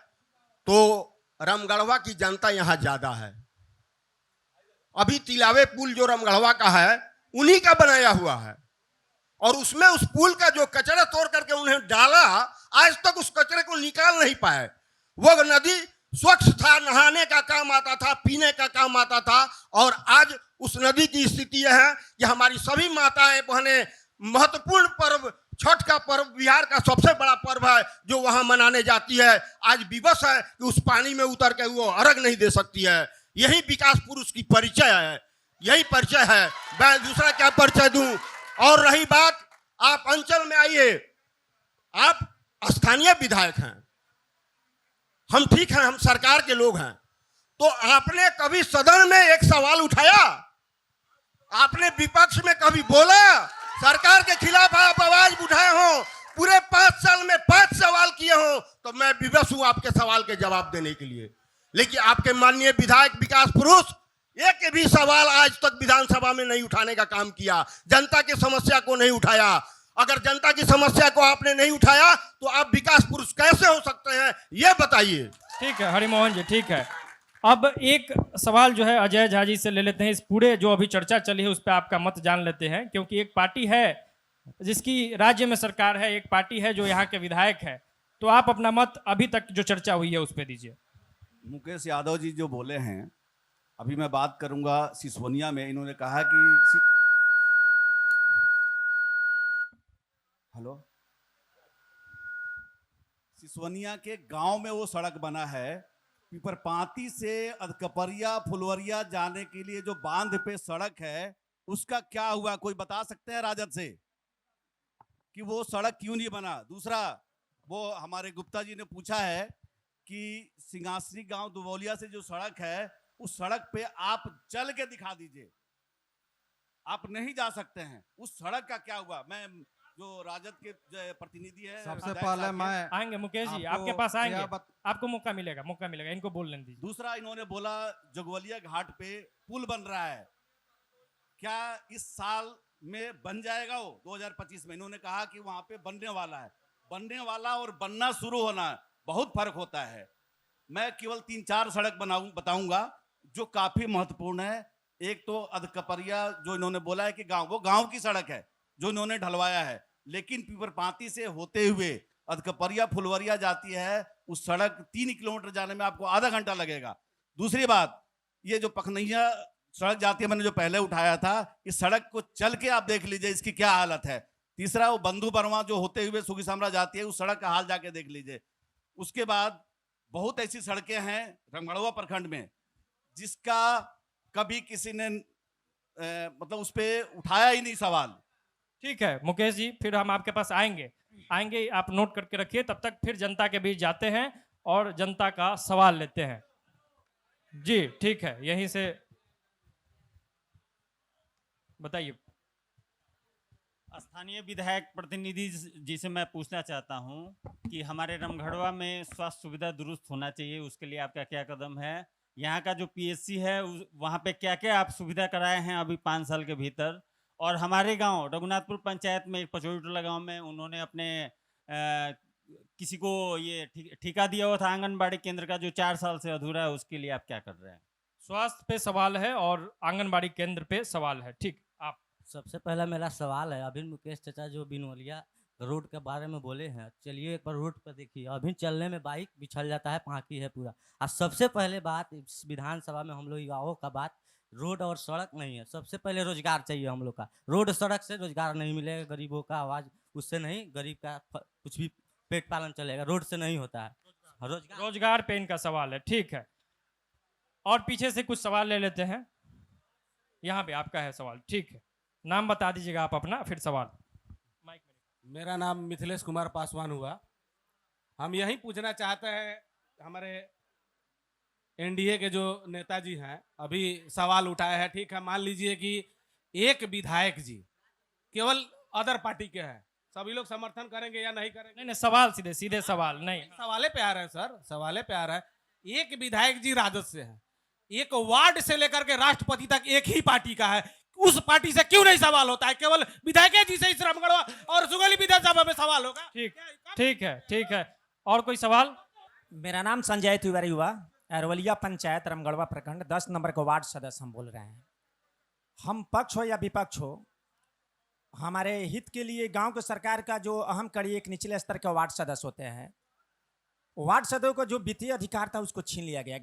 तो रामगढ़वा की जनता यहां ज्यादा है। अभी तिलावे पुल जो रामगढ़वा का है उन्हीं का बनाया हुआ है और उसमें उस पुल का जो कचरा तोड़ करके उन्हें डाला, आज तक उस कचरे को निकाल नहीं पाए। वो नदी स्वच्छ था, नहाने का काम आता था, पीने का काम आता था, और आज उस नदी की स्थिति यह है कि हमारी सभी माताएं बहनें महत्वपूर्ण पर्व छठ का पर्व, बिहार का सबसे बड़ा पर्व है जो वहां मनाने जाती है, आज विवश है कि उस पानी में उतर के वो अर्घ नहीं दे सकती है। यही विकास पुरुष की परिचय है, यही परिचय है, मैं दूसरा क्या परिचय दूं। और रही बात, आप अंचल में आइए, आप स्थानीय विधायक हैं, हम ठीक हैं, हम सरकार के लोग हैं, तो आपने कभी सदन में एक सवाल उठाया? आपने विपक्ष में कभी बोला? सरकार के खिलाफ आप आवाज उठाए हो, पूरे 5 साल में 5 सवाल किए हो, तो मैं विवश हूं आपके सवाल के जवाब देने के लिए। लेकिन आपके माननीय विधायक विकास पुरुष एक भी सवाल आज तक विधानसभा में नहीं उठाने का काम किया, जनता की समस्या को नहीं उठाया। अगर जनता की समस्या को आपने नहीं उठाया तो आप विकास पुरुष कैसे हो सकते हैं, ये बताइए। ठीक है हरिमोहन जी, ठीक है। अब एक सवाल जो है अजय झा जी से ले लेते हैं, इस पूरे जो अभी चर्चा चली है उस पर आपका मत जान लेते हैं, क्योंकि एक पार्टी है जिसकी राज्य में सरकार है, एक पार्टी है जो यहाँ के विधायक है, तो आप अपना मत अभी तक जो चर्चा हुई है उस पर दीजिए। मुकेश यादव जी जो बोले हैं, अभी मैं बात करूंगा सिसोनिया में। इन्होंने कहा कि हेलो, सिसोनिया के गांव में वो सड़क बना है, पीपरपाती से अधकपरिया फुलवरिया जाने के लिए जो बांध पे सड़क है, उसका क्या हुआ? कोई बता सकते हैं राजद से कि वो सड़क क्यों नहीं बना? दूसरा, वो हमारे गुप्ता जी ने पूछा है कि सिंगासरी गांव दुबौलिया से जो सड़क है, उस सड़क पे आप चल के दिखा दीजिए, आप नहीं जा सकते हैं, उस सड़क का क्या हुआ? मैं जो राजद के प्रतिनिधि है, सबसे पहले मैं आएंगे मुकेश जी, आपके पास आएंगे, आपको मौका मिलेगा, इनको बोल लेने दीजिए। दूसरा, इन्होंने बोला जोगवलिया घाट पे पुल बन रहा है, क्या इस साल में बन जाएगा? वो 2025 में इन्होंने कहा कि वहां पे बनने वाला है। बनने वाला और बनना शुरू होना बहुत फर्क होता है। मैं केवल 3-4 सड़क बताऊंगा जो काफी महत्वपूर्ण है। एक तो अधकपरिया जो इन्होंने बोला है कि गांव, वो गांव की सड़क है जो इन्होंने ढलवाया है, लेकिन पीपरपाती से होते हुए अधकपरिया फुलवरिया जाती है, उस सड़क 3 किलोमीटर जाने में आपको आधा घंटा लगेगा। दूसरी बात, ये जो पखनैया सड़क जाती है, मैंने जो पहले उठाया था, इस सड़क को चल के आप देख लीजिए इसकी क्या हालत है। तीसरा, वो बंधु बर्मा जो होते हुए सुगी समरा जाती है, उस सड़क का हाल जाके देख लीजिए। उसके बाद बहुत ऐसी सड़कें हैं रमगढ़वा प्रखंड में जिसका कभी किसी ने मतलब उस पर उठाया ही नहीं सवाल। ठीक है मुकेश जी, फिर हम आपके पास आएंगे, आप नोट करके रखिए। तब तक फिर जनता के बीच जाते हैं और जनता का सवाल लेते हैं। जी ठीक है, यहीं से बताइए। स्थानीय विधायक प्रतिनिधि जी से मैं पूछना चाहता हूं कि हमारे रमगढ़वा में स्वास्थ्य सुविधा दुरुस्त होना चाहिए, उसके लिए आपका क्या कदम है? यहाँ का जो पीएचसी है वहाँ पे क्या क्या आप सुविधा कराए हैं अभी 5 साल के भीतर? और हमारे गांव रघुनाथपुर पंचायत में एक पचोरीटोला गांव में उन्होंने अपने किसी को ये ठेका दिया हुआ था आंगनबाड़ी केंद्र का, जो 4 साल से अधूरा है, उसके लिए आप क्या कर रहे हैं? स्वास्थ्य पे सवाल है और आंगनबाड़ी केंद्र पे सवाल है। ठीक, आप। सबसे पहला मेरा सवाल है, अभी मुकेश चाचा जो बिनोलिया रोड के बारे में बोले हैं, चलिए एक बार रोड पर देखिए, अभी चलने में बाइक बिछल जाता है, पाँकी है पूरा। और सबसे पहले बात इस विधानसभा में हम लोग युवाओं का बात, रोड और सड़क नहीं है। सबसे पहले रोजगार चाहिए हम लोग का। रोड सड़क से रोजगार नहीं मिलेगा, गरीबों का आवाज़ उससे नहीं, गरीब का कुछ भी पेट पालन चलेगा, रोड से नहीं होता है। रोजगार पे इनका सवाल है। ठीक है, और पीछे से कुछ सवाल ले लेते हैं। यहाँ पे आपका है सवाल। ठीक है, नाम बता दीजिएगा आप अपना, फिर सवाल। मेरा नाम मिथिलेश कुमार पासवान हुआ। हम यही पूछना चाहते हैं, हमारे एनडीए के जो नेताजी हैं अभी सवाल उठाए हैं। ठीक है, मान लीजिए कि एक विधायक जी केवल अदर पार्टी के हैं, सभी लोग समर्थन करेंगे या नहीं करेंगे? नहीं, सवाल सीधे सवाल नहीं, सवाले पे आ रहे हैं सर, सवाले पे आ रहा है। एक विधायक जी राजद से है, एक वार्ड से लेकर के राष्ट्रपति तक एक ही पार्टी का है, उस पार्टी से क्यों नहीं सवाल होता है? केवल विधायक जी से इस रामगढ़वा और सुगौली विधानसभा में सवाल होगा? ठीक है, और कोई सवाल? मेरा नाम संजय तिवारी हुआ, अरवलिया पंचायत रमगढ़वा प्रखंड 10 नंबर का वार्ड सदस्य हम बोल रहे हैं। हम पक्ष हो या विपक्ष हो, हमारे हित के लिए गांव के सरकार का जो अहम कड़ी एक निचले स्तर के वार्ड सदस्य होते हैं, वार्ड सदस्यों का जो वित्तीय अधिकार था उसको छीन लिया गया।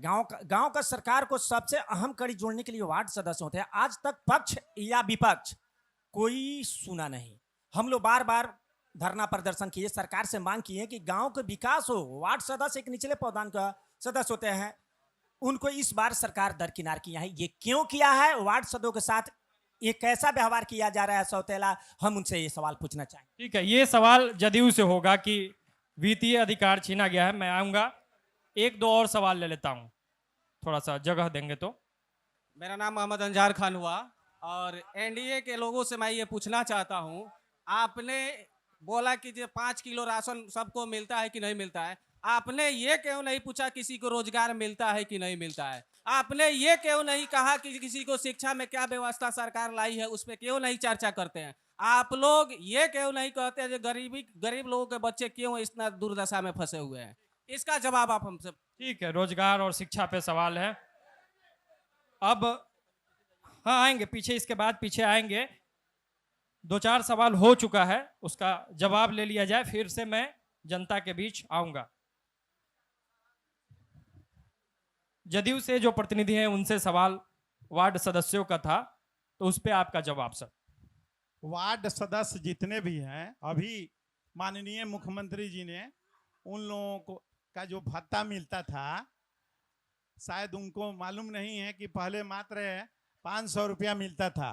गांव का सरकार को सबसे अहम कड़ी जोड़ने के लिए वार्ड सदस्य होते हैं। आज तक पक्ष या विपक्ष कोई सुना नहीं। हम लोग बार बार धरना प्रदर्शन किए, सरकार से मांग किए कि गांव का विकास हो। वार्ड सदस्य एक निचले पौधान का सदस्य होते हैं, उनको इस बार सरकार दरकिनार किया है। ये क्यों किया है? वार्ड सदस्यों के साथ ये कैसा व्यवहार किया जा रहा है सौतेला, हम उनसे ये सवाल पूछना चाहेंगे। ठीक है, ये सवाल जदयू से होगा कि वित्तीय अधिकार छीना गया है। मैं आऊंगा, 1-2 और सवाल ले लेता हूं, थोड़ा सा जगह देंगे तो। मेरा नाम मोहम्मद अंजार खान हुआ और एनडीए के लोगों से मैं ये पूछना चाहता हूँ, आपने बोला कि जो 5 किलो राशन सबको मिलता है कि नहीं मिलता है, आपने ये क्यों नहीं पूछा किसी को रोजगार मिलता है कि नहीं मिलता है? आपने ये क्यों नहीं कहा कि किसी को शिक्षा में क्या व्यवस्था सरकार लाई है, उस पर क्यों नहीं चर्चा करते हैं? आप लोग ये क्यों नहीं कहते हैं जो गरीब लोगों के बच्चे क्यों इतना दुर्दशा में फंसे हुए हैं? इसका जवाब आप हमसे। ठीक है, रोजगार और शिक्षा पे सवाल है। अब हाँ आएंगे पीछे, इसके बाद पीछे आएंगे। 2-4 सवाल हो चुका है, उसका जवाब ले लिया जाए, फिर से मैं जनता के बीच आऊंगा। जदयू से जो प्रतिनिधि हैं उनसे सवाल वार्ड सदस्यों का था, तो उस पर आपका जवाब सर। वार्ड सदस्य जितने भी हैं, अभी माननीय मुख्यमंत्री जी ने उन लोगों को का जो भत्ता मिलता था, शायद उनको मालूम नहीं है कि पहले मात्र 500 रुपया मिलता था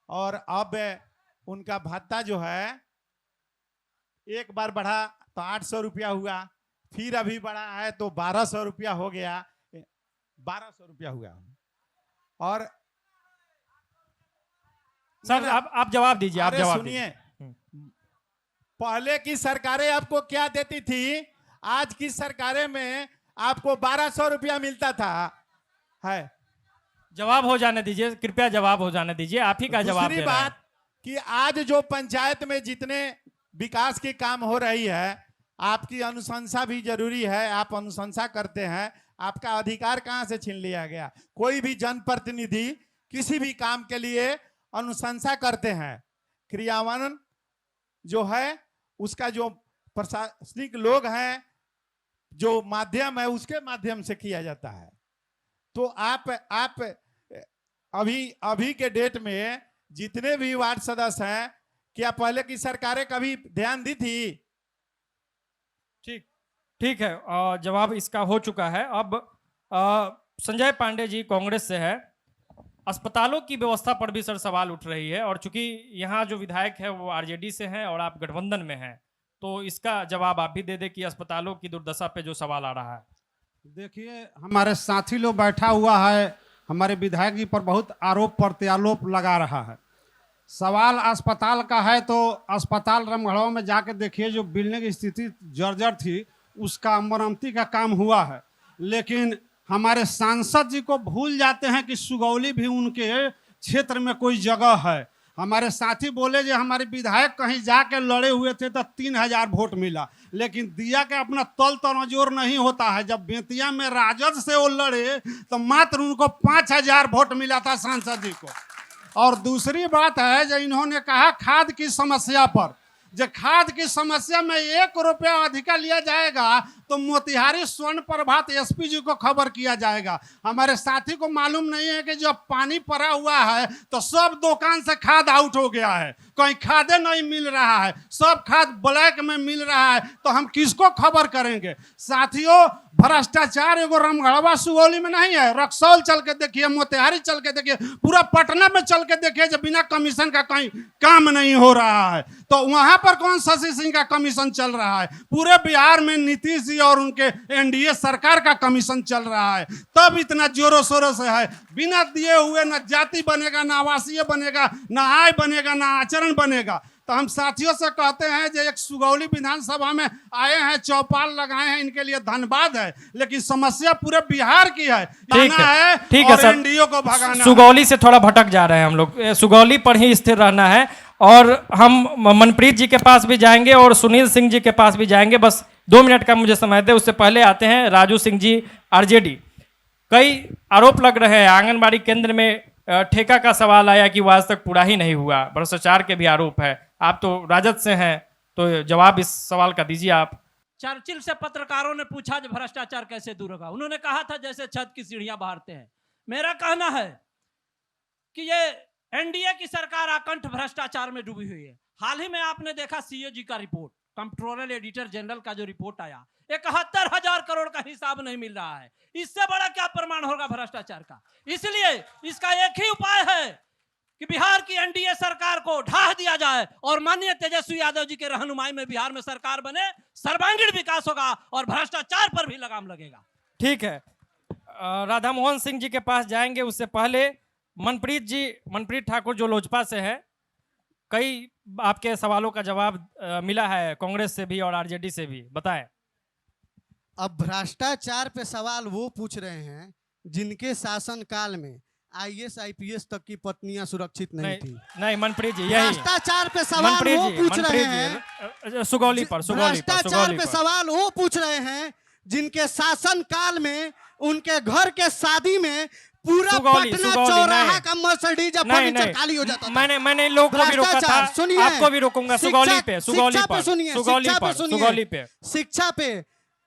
और अब उनका भत्ता जो है एक बार बढ़ा तो 800 रुपया हुआ, फिर अभी बढ़ा है तो 1200 रुपया हो गया, 1200 रुपया हुआ। और सर आप जवाब दीजिए, आप जवाब सुनिए। पहले की सरकारें आपको क्या देती थी, आज की सरकारें में आपको 1200 रुपया मिलता था। है जवाब हो जाने दीजिए, कृपया जवाब हो जाने दीजिए, आप ही का जवाब। दूसरी बात कि आज जो पंचायत में जितने विकास के काम हो रही है, आपकी अनुशंसा भी जरूरी है, आप अनुशंसा करते हैं, आपका अधिकार कहां से छीन लिया गया? कोई भी जनप्रतिनिधि किसी भी काम के लिए अनुशंसा करते हैं, क्रियान्वयन जो है उसका जो प्रशासनिक लोग हैं, जो माध्यम है उसके माध्यम से किया जाता है। तो आप अभी के डेट में जितने भी वार्ड सदस्य हैं, क्या पहले की सरकारें कभी ध्यान दी थी? ठीक है, जवाब इसका हो चुका है। अब संजय पांडे जी कांग्रेस से है। अस्पतालों की व्यवस्था पर भी सर सवाल उठ रही है, और चूंकि यहाँ जो विधायक है वो आरजेडी से हैं और आप गठबंधन में हैं, तो इसका जवाब आप भी दे दें कि अस्पतालों की दुर्दशा पे जो सवाल आ रहा है। देखिए, हमारे साथी लोग बैठा हुआ है, हमारे विधायक जी पर बहुत आरोप प्रत्यारोप लगा रहा है। सवाल अस्पताल का है तो अस्पताल रामगढ़वा में जाके देखिए, जो बिल्डिंग की स्थिति जर्जर थी उसका मरम्मती का काम हुआ है। लेकिन हमारे सांसद जी को भूल जाते हैं कि सुगौली भी उनके क्षेत्र में कोई जगह है। हमारे साथी बोले जो हमारे विधायक कहीं जाके लड़े हुए थे तो 3000 वोट मिला, लेकिन दिया के अपना तल तनजोर नहीं होता है। जब बेतिया में राजद से वो लड़े तो मात्र उनको 5000 वोट मिला था सांसद जी को। और दूसरी बात है, जो इन्होंने कहा खाद की समस्या पर, जो खाद की समस्या में 1 रुपया अधिका लिया जाएगा तो मोतिहारी स्वर्ण प्रभात एसपी जी को खबर किया जाएगा। हमारे साथी को मालूम नहीं है कि जब पानी पड़ा हुआ है तो सब दुकान से खाद आउट हो गया है, कहीं खादे नहीं मिल रहा है, सब खाद ब्लैक में मिल रहा है, तो हम किसको खबर करेंगे? साथियों, भ्रष्टाचार एगो रामगढ़वा सुगौली में नहीं है, रक्सौल चल के देखिए, मोतिहारी चल के देखिए, पूरा पटना में चल के देखिए, जब बिना कमीशन का कहीं काम नहीं हो रहा है। तो वहां पर कौन शशि सिंह का कमीशन चल रहा है? पूरे बिहार में नीतीश जी और उनके एनडीए सरकार का कमीशन चल रहा है, तब इतना जोरों शोरों से है। बिना दिए हुए न जाति बनेगा, न आवासीय बनेगा, न आय बनेगा, न आचरण बनेगा। तो हम साथियों से कहते हैं जो एक सुगौली विधानसभा में आए हैं, चौपाल लगाए हैं, इनके लिए धन्यवाद है, लेकिन समस्या पूरे बिहार की है। ठीक है और सर, एनडीओ को भगाना। सुगौली से थोड़ा भटक जा रहे हैं हम लोग, सुगौली पर ही स्थिर रहना है। और हम मनप्रीत जी के पास भी जाएंगे और सुनील सिंह जी के पास भी जाएंगे। बस 2 मिनट का मुझे समय दे। उससे पहले आते हैं राजू सिंह जी, आरजेडी। कई आरोप लग रहे हैं, आंगनबाड़ी केंद्र में ठेका का सवाल आया कि वो आज तक पूरा ही नहीं हुआ, भ्रष्टाचार के भी आरोप है। आप तो राजद से हैं, तो जवाब इस सवाल का दीजिए आप। चर्चिल से पत्रकारों ने पूछा कि भ्रष्टाचार कैसे दूर होगा। उन्होंने कहा था जैसे छत की सीढ़ियां बहारते हैं। मेरा कहना है कि ये एनडीए की सरकार आकंठ भ्रष्टाचार में डूबी हुई है। हाल ही में आपने देखा सीएजी का रिपोर्ट, कंट्रोलर एडिटर जनरल का जो रिपोर्ट आया, 71,000 करोड़ का हिसाब नहीं मिल रहा है। इससे बड़ा क्या प्रमाण होगा भ्रष्टाचार का? इसलिए इसका एक ही उपाय है कि बिहार की एनडीए सरकार को ढाह दिया जाए और माननीय तेजस्वी यादव जी के रहनुमाई में बिहार में सरकार बने, सर्वांगीण विकास होगा और भ्रष्टाचार पर भी लगाम लगेगा। ठीक है, राधा मोहन सिंह जी के पास जाएंगे। उससे पहले मनप्रीत ठाकुर जो लोजपा से है, कई आपके सवालों का जवाब मिला है कांग्रेस से भी और आरजेडी से भी, बताएं। अब भ्रष्टाचार पे सवाल वो पूछ रहे हैं जिनके शासन काल में आईएएस आईपीएस तक की पत्नियां सुरक्षित नहीं थी। नहीं मनप्रीत जी, यही भ्रष्टाचार पे सवाल वो पूछ रहे हैं, सुगौली पर भ्रष्टाचार पे सवाल वो पूछ रहे हैं जिनके शासन काल में उनके घर के शादी में पूरा पटना चौराहा का मर्सिडीज फर्नीचर खाली हो जाता था। मैंने इन लोगों को भी रोका था, सुनिए, आपको भी रोकूंगा। सुगौली पे शिक्षा पे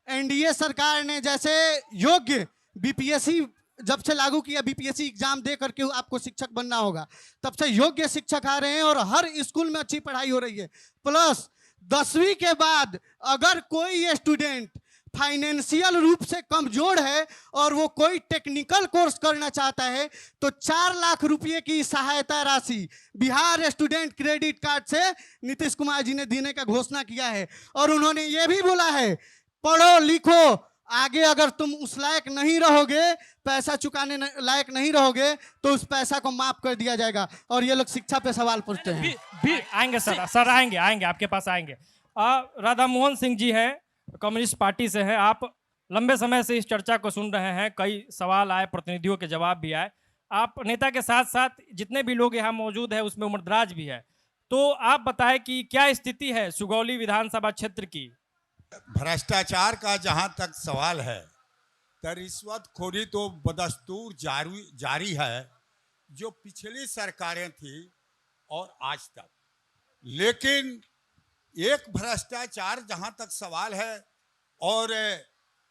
एनडीए सरकार ने जैसे योग्य बीपीएससी जब से लागू किया, बीपीएससी एग्जाम दे करके आपको शिक्षक बनना होगा, तब से योग्य शिक्षक आ रहे हैं और हर स्कूल में अच्छी पढ़ाई हो रही है। प्लस 10वीं के बाद अगर कोई स्टूडेंट फाइनेंशियल रूप से कमजोर है और वो कोई टेक्निकल कोर्स करना चाहता है तो 4 लाख रुपए की सहायता राशि बिहार स्टूडेंट क्रेडिट कार्ड से नीतीश कुमार जी ने देने का घोषणा किया है। और उन्होंने ये भी बोला है, पढ़ो लिखो, आगे अगर तुम उस लायक नहीं रहोगे, पैसा चुकाने लायक नहीं रहोगे, तो उस पैसा को माफ कर दिया जाएगा। और ये लोग शिक्षा पे सवाल पूछते हैं। आएंगे सर आएंगे आपके पास आएंगे। राधा मोहन सिंह जी हैं, कम्युनिस्ट पार्टी से हैं। आप लंबे समय से इस चर्चा को सुन रहे हैं, कई सवाल आए, प्रतिनिधियों के जवाब भी आए। आप नेता के साथ साथ जितने भी लोग यहाँ मौजूद हैं उसमें उम्रदराज भी है, तो आप बताएं कि क्या स्थिति है सुगौली विधानसभा क्षेत्र की? भ्रष्टाचार का जहां तक सवाल है तो रिश्वतखोरी तो बदस्तूर जारी है, जो पिछली सरकारें थी और आज तक। लेकिन एक भ्रष्टाचार जहां तक सवाल है और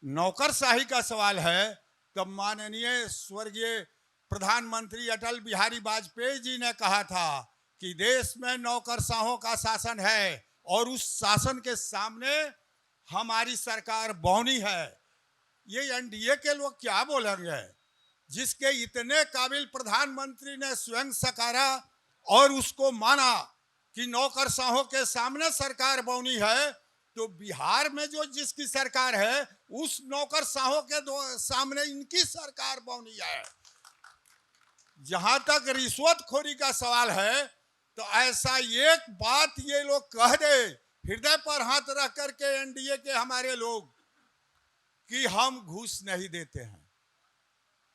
नौकरशाही का सवाल है, तब माननीय स्वर्गीय प्रधानमंत्री अटल बिहारी वाजपेयी जी ने कहा था कि देश में नौकरशाहों का शासन है और उस शासन के सामने हमारी सरकार बौनी है। ये एनडीए के लोग क्या बोलेंगे, जिसके इतने काबिल प्रधानमंत्री ने स्वयं सकारा और उसको माना कि नौकरशाहों के सामने सरकार बौनी है, तो बिहार में जो जिसकी सरकार है उस नौकरशाहों के सामने इनकी सरकार बौनी है। जहां तक रिश्वतखोरी का सवाल है, तो ऐसा एक बात ये लोग कह दे, हृदय पर हाथ रख करके एनडीए के हमारे लोग, कि हम घूस नहीं देते हैं।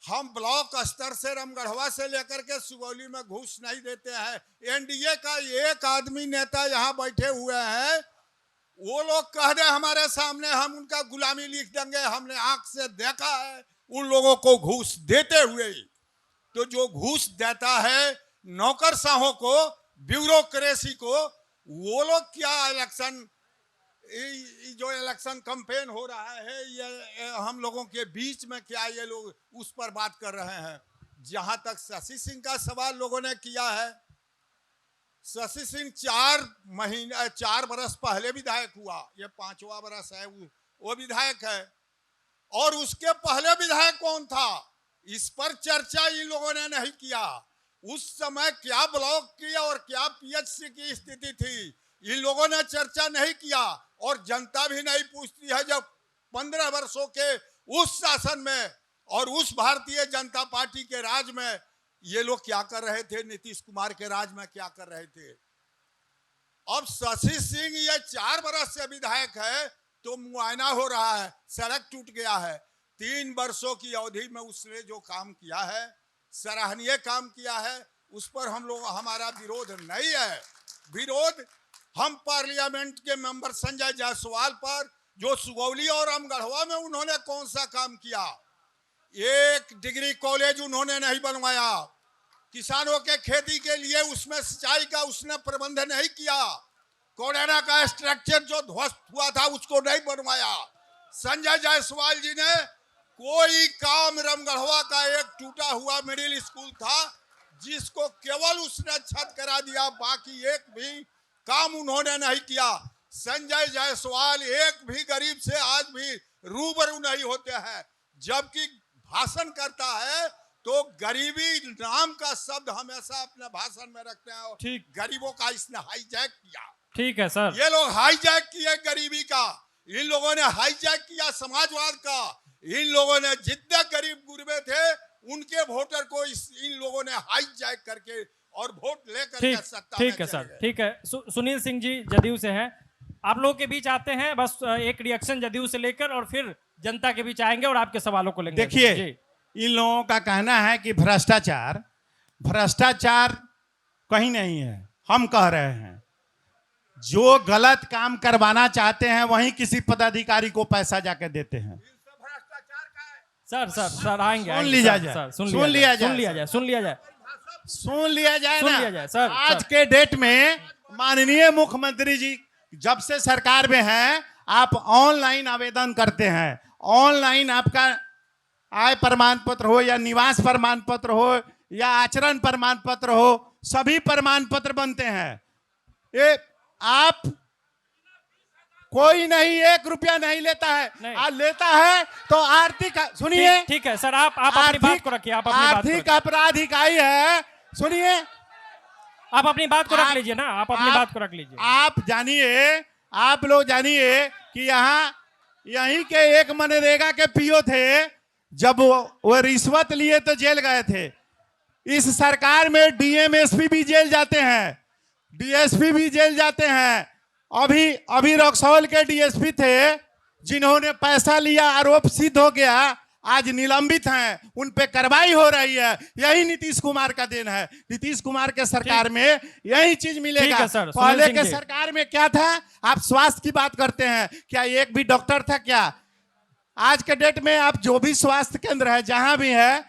हम ब्लॉक स्तर से रामगढ़वा से लेकर के सुगौली में घूस नहीं देते हैं। एनडीए का एक आदमी नेता यहाँ बैठे हुए हैं, वो लोग कह दे हमारे सामने, हम उनका गुलामी लिख देंगे, हमने आंख से देखा है उन लोगों को घूस देते हुए। तो जो घूस देता है नौकरशाहों को, ब्यूरोक्रेसी को, वो लोग क्या इलेक्शन, जो इलेक्शन कैंपेन हो रहा है ये हम लोगों के बीच में, क्या ये लोग उस पर बात कर रहे हैं। जहां तक शशि सिंह का सवाल लोगों ने किया है, शशि सिंह 4 बरस पहले विधायक हुआ, ये 5वां बरस है वो विधायक है। और उसके पहले विधायक कौन था, इस पर चर्चा इन लोगों ने नहीं किया। उस समय क्या ब्लॉक की और क्या पीएचसी की स्थिति थी, इन लोगों ने चर्चा नहीं किया। और जनता भी नहीं पूछती है, जब 15 वर्षों के उस शासन में और उस भारतीय जनता पार्टी के राज में ये लोग क्या कर रहे थे, नीतीश कुमार के राज में क्या कर रहे थे। अब शशि सिंह ये 4 बरस से विधायक है, तो मुआयना हो रहा है, सड़क टूट गया है। 3 वर्षों की अवधि में उसने जो काम किया है, सराहनीय काम किया है, उस पर हमारा विरोध नहीं है। विरोध हम पार्लियामेंट के मेंबर संजय जायसवाल पर, जो सुगौली और रामगढ़वा में उन्होंने कौन सा काम किया। 1 डिग्री कॉलेज उन्होंने नहीं बनवाया, किसानों के खेती के लिए उसमें सिंचाई का उसने प्रबंध नहीं किया, कोडेरा का स्ट्रक्चर जो ध्वस्त हुआ था उसको नहीं बनवाया। संजय जायसवाल जी ने कोई काम, रामगढ़वा का एक टूटा हुआ मिडिल स्कूल था जिसको केवल उसने छत करा दिया, बाकी एक भी काम उन्होंने नहीं किया। संजय जायसवाल एक भी गरीब से आज भी रूबरू नहीं होते हैं, जबकि भाषण करता है तो गरीबी नाम का शब्द हमेशा अपने भाषण में रखते हैं। ठीक, गरीबों का इसने हाईजैक किया। ठीक है सर, ये लोग हाईजैक किए गरीबी का, इन लोगों ने हाईजैक किया समाजवाद का। इन लोगों ने जितने गरीब गुरबे थे उनके वोटर को इन लोगों ने हाईजैक करके और वोट लेकर के सत्ता में ठीक है सर, ठीक है। सुनील सिंह जी जदयू से हैं, आप लोगों के बीच आते हैं, बस एक रिएक्शन जदयू से लेकर और फिर जनता के बीच आएंगे और आपके सवालों को लेंगे। देखिए, इन लोगों का कहना है कि भ्रष्टाचार कहीं नहीं है। हम कह रहे हैं जो गलत काम करवाना चाहते हैं वहीं किसी पदाधिकारी को पैसा जाके देते हैं। सर आएंगे, सुन लिया जाए सर। आज के डेट में माननीय मुख्यमंत्री जी जब से सरकार में हैं, आप ऑनलाइन आवेदन करते हैं, ऑनलाइन आपका आय प्रमाण पत्र हो या निवास प्रमाण पत्र हो या आचरण प्रमाण पत्र हो, सभी प्रमाण पत्र बनते हैं। ये आप कोई नहीं, 1 रुपया नहीं लेता है। आज लेता है तो आर्थिक, सुनिए, ठीक है सर, आप अपनी बात को रखिए, आप आर्थिक अपराध इकाई है। सुनिए, आप अपनी बात को रख लीजिए ना, आप अपनी बात को रख लीजिए। आप जानिए, आप लोग जानिए कि यहीं के एक मनरेगा के पीओ थे, जब वो रिश्वत लिए तो जेल गए थे। इस सरकार में डीएम एसपी भी जेल जाते हैं, डीएसपी भी जेल जाते हैं। अभी रक्सौल के डीएसपी थे जिन्होंने पैसा लिया, आरोप सिद्ध हो गया, आज निलंबित हैं, उन पे कार्रवाई हो रही है। यही नीतीश कुमार का देन है। नीतीश कुमार के सरकार में यही चीज मिलेगा। पहले के सरकार में क्या था, आप स्वास्थ्य की बात करते हैं, क्या एक भी डॉक्टर था क्या? आज के डेट में आप जो भी स्वास्थ्य केंद्र है, जहां भी है,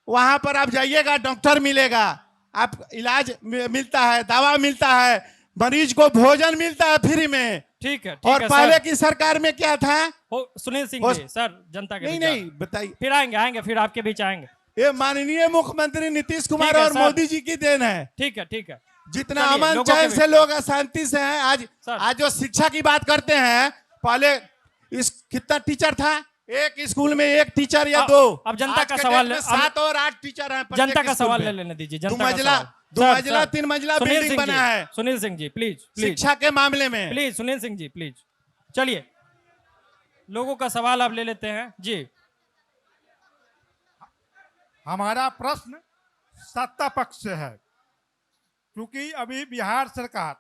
वहां पर आप जाइएगा, डॉक्टर मिलेगा, आप इलाज मिलता है, दवा मिलता है, मरीज को भोजन मिलता है फ्री में। ठीक है और पहले की सरकार में क्या था? सुनील सिंह जी, सर जनता के नहीं बताइए। फिर आएंगे फिर आपके बीच आएंगे। ये माननीय मुख्यमंत्री नीतीश कुमार और मोदी जी की देन है। ठीक है। जितना अमन चैन से लोग शांति से हैं, आज जो शिक्षा की बात करते हैं, पहले कितना टीचर था? एक स्कूल में एक टीचर या दो। अब जनता का सवाल, 7 और 8 टीचर हैं। जनता का सवाल ले लेने दीजिए। 2 मंजिला 3 मंजिला बिल्डिंग बना है। सुनील सिंह जी प्लीज शिक्षा के मामले में प्लीज। सुनील सिंह जी प्लीज, चलिए लोगों का सवाल आप ले लेते हैं जी। हमारा प्रश्न सत्ता पक्ष से है, क्योंकि अभी बिहार सरकार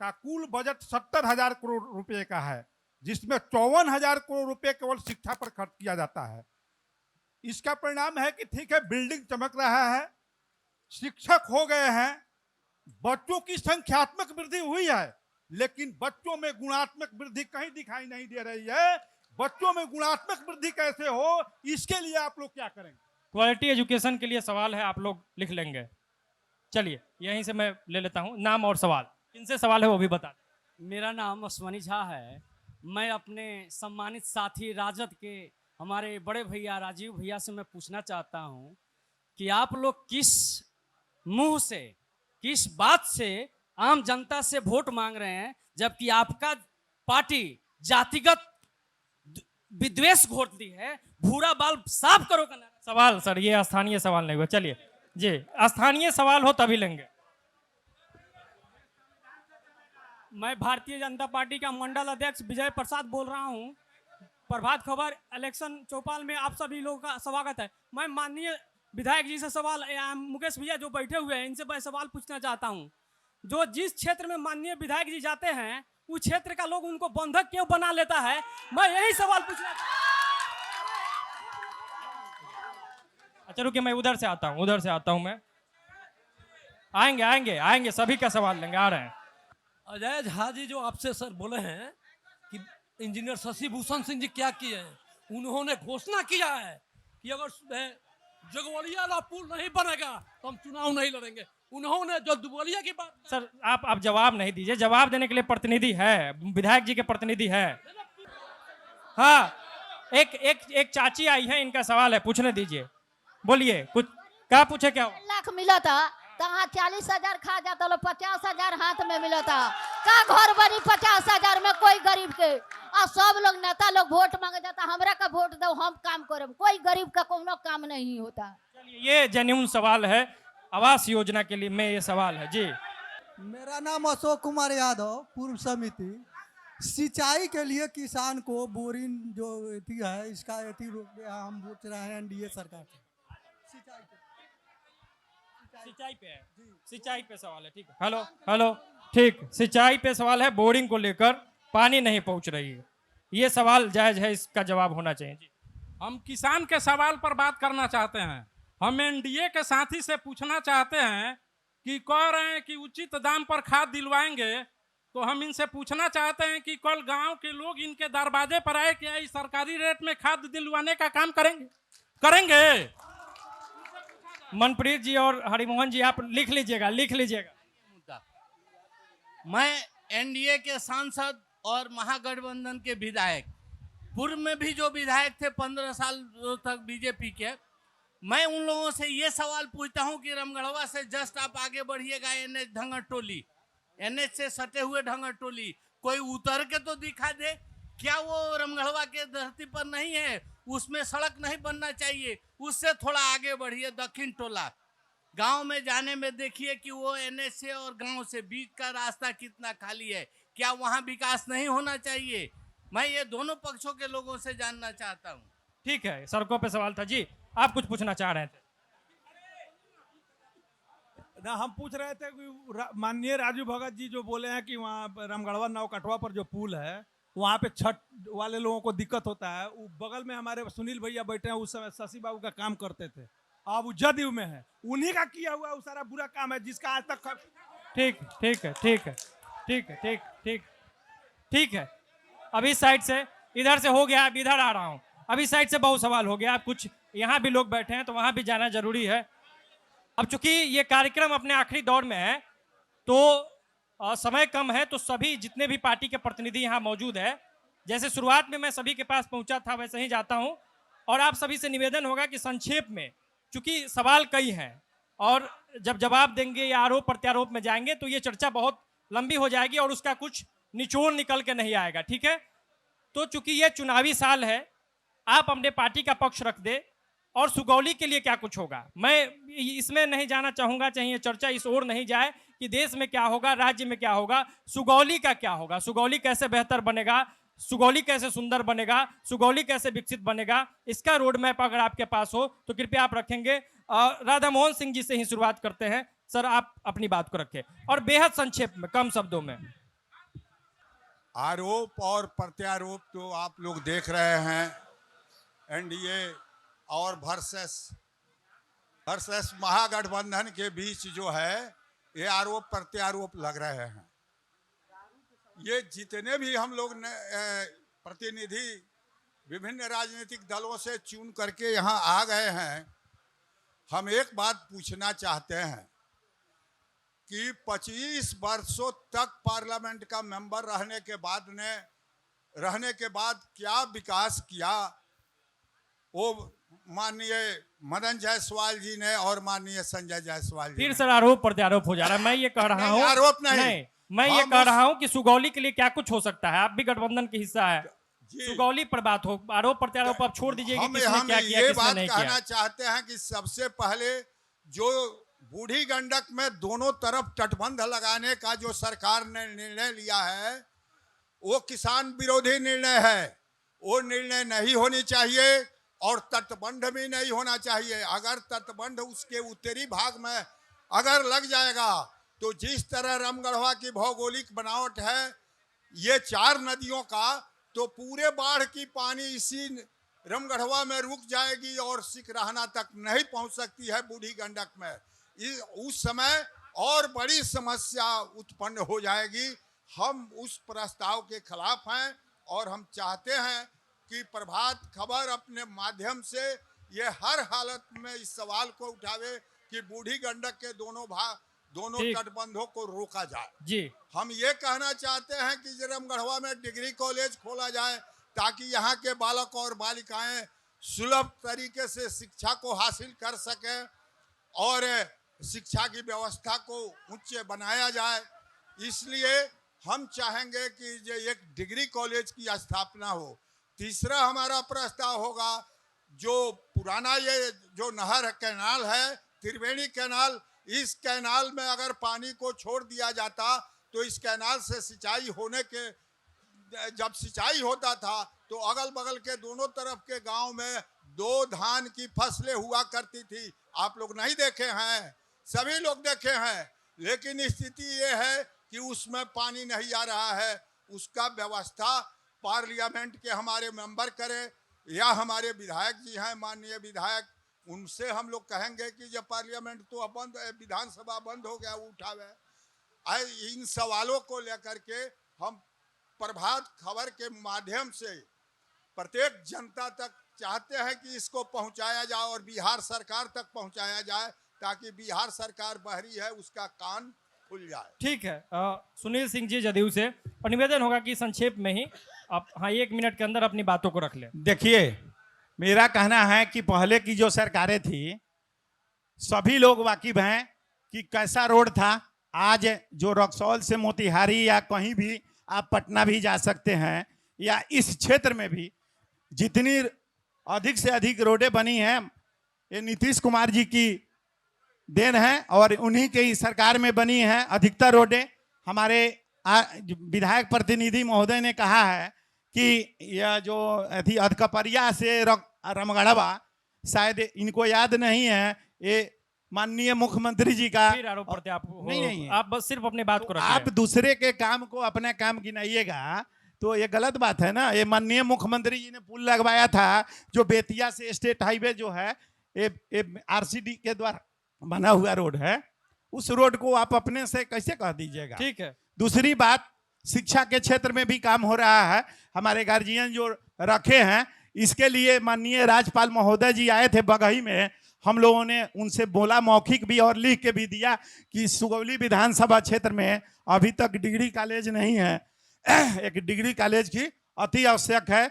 का कुल बजट 70,000 करोड़ रुपए का है, जिसमें 54,000 करोड़ रुपए केवल शिक्षा पर खर्च किया जाता है। इसका परिणाम है कि ठीक है, बिल्डिंग चमक रहा है, शिक्षक हो गए हैं, बच्चों की संख्यात्मक वृद्धि हुई है, लेकिन बच्चों में गुणात्मक वृद्धि कहीं दिखाई नहीं दे रही है। बच्चों में गुणात्मक वृद्धि कैसे हो, इसके लिए आप लोग क्या करेंगे? क्वालिटी एजुकेशन के लिए सवाल है, आप लोग लिख लेंगे। चलिए यहीं से मैं ले लेता हूं नाम और सवाल। किनसे सवाल है वो भी बता। मेरा नाम अश्वनी झा है। मैं अपने सम्मानित साथी राजद के हमारे बड़े भैया राजीव भैया से मैं पूछना चाहता हूं कि आप लोग किस मुंह से, किस बात से आम जनता से वोट मांग रहे हैं, जबकि आपका पार्टी जातिगत विद्वेष घोटती है। भूरा बाल साफ करो का सवाल सर, ये स्थानीय सवाल नहीं हुआ। चलिए जी, स्थानीय सवाल हो तभी लेंगे। मैं भारतीय जनता पार्टी का मंडल अध्यक्ष विजय प्रसाद बोल रहा हूं। प्रभात खबर इलेक्शन चौपाल में आप सभी लोगों का स्वागत है। मैं माननीय विधायक जी से सवाल, मुकेश भैया जो बैठे हुए हैं इनसे मैं सवाल पूछना चाहता हूं। जो जिस क्षेत्र में माननीय विधायक जी जाते हैं उस क्षेत्र का लोग उनको बंधक क्यों बना लेता है, मैं यही सवाल पूछना चाहता हूं। अच्छा रुकिए, मैं उधर से आता हूं मैं। आएंगे सभी का सवाल लेंगे, आ रहे हैं। अजय झा जी जो आपसे सर बोले हैं कि इंजीनियर शशि भूषण सिंह जी क्या किए हैं, उन्होंने घोषणा किया है कि अगर जगवलिया वाला पुल नहीं बनेगा तो हम चुनाव नहीं लड़ेंगे। उन्होंने जो दुबलिया की बात। सर आप जवाब नहीं दीजिए, जवाब देने के लिए प्रतिनिधि है, विधायक जी के प्रतिनिधि है। हाँ, एक चाची आई है, इनका सवाल है, पूछने दीजिए। बोलिए, कुछ क्या पूछे? क्या लाख मिला था कहाँ 40,000 खा जाता, 50,000 हाथ में मिला था। का घर बनी 50,000 में कोई गरीब के, और सब लोग नेता लोग वोट मांगे जाता, हमरा का वोट दो हम काम करब, कोई गरीब का कोनो काम नहीं होता। ये जेन्युइन सवाल है, आवास योजना के लिए में ये सवाल है जी। मेरा नाम अशोक कुमार यादव, पूर्व समिति। सिंचाई के लिए किसान को बोरिंग जो है इसका रोक हम पूछ रहे हैं एनडीए सरकार से। सिंचाई पे सवाल है, ठीक है। हेलो ठीक, सिंचाई पे सवाल है, बोरिंग को लेकर पानी नहीं पहुंच रही है, ये सवाल जायज है, इसका जवाब होना चाहिए जी। हम किसान के सवाल पर बात करना चाहते हैं। हम एनडीए के साथी से पूछना चाहते हैं कि कह रहे हैं कि उचित दाम पर खाद दिलवाएंगे, तो हम इनसे पूछना चाहते हैं कि कल गांव के लोग इनके दरवाजे पर आए, क्या इस सरकारी रेट में खाद दिलवाने का काम करेंगे? मनप्रीत जी और हरिमोहन जी आप लिख लीजिएगा। मैं एनडीए के सांसद और महागठबंधन के विधायक, पूर्व में भी जो विधायक थे 15 साल तक बीजेपी के, मैं उन लोगों से ये सवाल पूछता हूं कि रामगढ़वा से जस्ट आप आगे बढ़िएगा, एनएच ढंगर टोली, एनएच से सटे हुए ढंगर टोली, कोई उतर के तो दिखा दे। क्या वो रामगढ़वा के धरती पर नहीं है? उसमें सड़क नहीं बनना चाहिए? उससे थोड़ा आगे बढ़िए, दक्षिण टोला गांव में जाने में देखिए कि वो एनएच से और गांव से बीच का रास्ता कितना खाली है। क्या वहां विकास नहीं होना चाहिए? मैं ये दोनों पक्षों के लोगों से जानना चाहता हूं। ठीक है, सड़कों पे सवाल था जी, आप कुछ पूछना चाह रहे थे ना? हम पूछ रहे थे कि माननीय राजू भगत जी जो बोले हैं कि वहाँ रामगढ़वा नौकटवा पर जो पुल है वहाँ पे छठ वाले लोगों को दिक्कत होता है। वो बगल में हमारे सुनील भैया बैठे हैं, उस समय शशि बाबू का काम करते थे, अब वो जदयू में है, उन्हीं का किया हुआ वो सारा बुरा काम है जिसका आज तक। ठीक है। अभी साइड से, इधर से हो गया, अब इधर आ रहा हूँ। अभी साइड से बहुत सवाल हो गया, अब कुछ यहाँ भी लोग बैठे हैं तो वहाँ भी जाना जरूरी है। अब चूंकि ये कार्यक्रम अपने आखिरी दौर में है, तो समय कम है तो सभी जितने भी पार्टी के प्रतिनिधि यहाँ मौजूद है, जैसे शुरुआत में मैं सभी के पास पहुंचा था वैसे ही जाता हूं और आप सभी से निवेदन होगा कि संक्षेप में, चूंकि सवाल कई हैं और जब जवाब देंगे या आरोप प्रत्यारोप में जाएंगे तो ये चर्चा बहुत लंबी हो जाएगी और उसका कुछ निचोड़ निकल के नहीं आएगा, ठीक है। तो चूंकि ये चुनावी साल है, आप अपने पार्टी का पक्ष रख दे और सुगौली के लिए क्या कुछ होगा, मैं इसमें नहीं जाना चाहूंगा, चाहिए चर्चा इस ओर नहीं जाए कि देश में क्या होगा, राज्य में क्या होगा, सुगौली का क्या होगा, सुगौली कैसे बेहतर बनेगा, सुगौली कैसे सुंदर बनेगा, सुगौली कैसे विकसित बनेगा, इसका रोड मैप अगर आपके पास हो तो कृपया आप रखेंगे। राधा मोहन सिंह जी से ही शुरुआत करते हैं। सर, आप अपनी बात को रखें और बेहद संक्षेप में, कम शब्दों में। आरोप और प्रत्यारोप तो आप लोग देख रहे हैं, एनडीए और वर्सेस महागठबंधन के बीच जो है ये आरोप प्रत्यारोप लग रहे हैं। ये जितने भी हम लोग प्रतिनिधि विभिन्न राजनीतिक दलों से चुन करके यहाँ आ गए हैं, हम एक बात पूछना चाहते हैं कि 25 वर्षों तक पार्लियामेंट का मेंबर रहने के बाद क्या विकास किया वो माननीय मदन जायसवाल जी ने और माननीय संजय जायसवाल जी। फिर सर आरोप प्रत्यारोप हो जा रहा है। मैं ये कह रहा हूँ, आरोप नहीं, मैं ये कह रहा हूँ कि सुगौली के लिए क्या कुछ हो सकता है, आप भी गठबंधन के हिस्सा है, सुगौली पर बात हो, आरोप प्रत्यारोप आप छोड़ दीजिए कि किसने क्या किया, किसने नहीं किया। कहना चाहते हैं कि सबसे पहले जो बूढ़ी गंडक में दोनों तरफ तटबंध लगाने का जो सरकार ने निर्णय लिया है वो किसान विरोधी निर्णय है, वो निर्णय नहीं होनी चाहिए और तटबंध भी नहीं होना चाहिए। अगर तटबंध उसके उत्तरी भाग में अगर लग जाएगा तो जिस तरह रामगढ़वा की भौगोलिक बनावट है ये 4 नदियों का, तो पूरे बाढ़ की पानी इसी रामगढ़वा में रुक जाएगी और सिकराहना तक नहीं पहुंच सकती है बूढ़ी गंडक में। उस समय और बड़ी समस्या उत्पन्न हो जाएगी। हम उस प्रस्ताव के खिलाफ हैं और हम चाहते हैं कि प्रभात खबर अपने माध्यम से ये हर हालत में इस सवाल को उठावे कि बूढ़ी गंडक के दोनों तटबंधों को रोका जाए जी। हम ये कहना चाहते हैं कि रामगढ़वा में डिग्री कॉलेज खोला जाए ताकि यहाँ के बालक और बालिकाएं सुलभ तरीके से शिक्षा को हासिल कर सकें और शिक्षा की व्यवस्था को उच्च बनाया जाए। इसलिए हम चाहेंगे कि एक डिग्री कॉलेज की स्थापना हो। तीसरा हमारा प्रस्ताव होगा जो पुराना ये जो नहर कैनाल है, त्रिवेणी कैनाल, इस कैनाल में अगर पानी को छोड़ दिया जाता तो इस कैनाल से जब सिंचाई होता था तो अगल बगल के दोनों तरफ के गांव में 2 धान की फसलें हुआ करती थी। आप लोग नहीं देखे हैं, सभी लोग देखे हैं, लेकिन स्थिति ये है कि उसमें पानी नहीं आ रहा है। उसका व्यवस्था पार्लियामेंट के हमारे मेंबर करें या हमारे विधायक जी हैं माननीय विधायक, उनसे हम लोग कहेंगे कि जब पार्लियामेंट तो बंद, विधानसभा बंद हो गया, वो उठावे। इन सवालों को लेकर के हम प्रभात खबर के माध्यम से प्रत्येक जनता तक चाहते हैं कि इसको पहुंचाया जाए और बिहार सरकार तक पहुंचाया जाए ताकि बिहार सरकार बहरी है उसका कान खुल जाए। ठीक है। सुनील सिंह जी जदयू से, और निवेदन होगा कि संक्षेप में ही आप 1 मिनट के अंदर अपनी बातों को रख लें। देखिए, मेरा कहना है कि पहले की जो सरकारें थी सभी लोग वाकिफ हैं कि कैसा रोड था। आज जो रक्सौल से मोतिहारी या कहीं भी आप पटना भी जा सकते हैं या इस क्षेत्र में भी जितनी अधिक से अधिक रोडें बनी हैं ये नीतीश कुमार जी की देन है और उन्हीं के ही सरकार में बनी हैं अधिकतर रोडें। हमारे विधायक प्रतिनिधि महोदय ने कहा है कि यह जो थी अधकपरिया से रामगढ़वा, शायद इनको याद नहीं है, ये माननीय मुख्यमंत्री जी का नहीं, आप बस सिर्फ अपनी बात को रखिए। आप दूसरे के काम को अपना काम गिनाइएगा तो ये गलत बात है ना। ये माननीय मुख्यमंत्री जी ने पुल लगवाया था जो बेतिया से स्टेट हाईवे जो है ये आरसीडी के द्वारा बना हुआ रोड है, उस रोड को आप अपने से कैसे कह दीजिएगा। ठीक है। दूसरी बात, शिक्षा के क्षेत्र में भी काम हो रहा है। हमारे गार्जियन जो रखे हैं इसके लिए माननीय राज्यपाल महोदय जी आए थे बगही में, हम लोगों ने उनसे बोला, मौखिक भी और लिख के भी दिया कि सुगौली विधानसभा क्षेत्र में अभी तक डिग्री कॉलेज नहीं है। एक डिग्री कॉलेज की अति आवश्यक है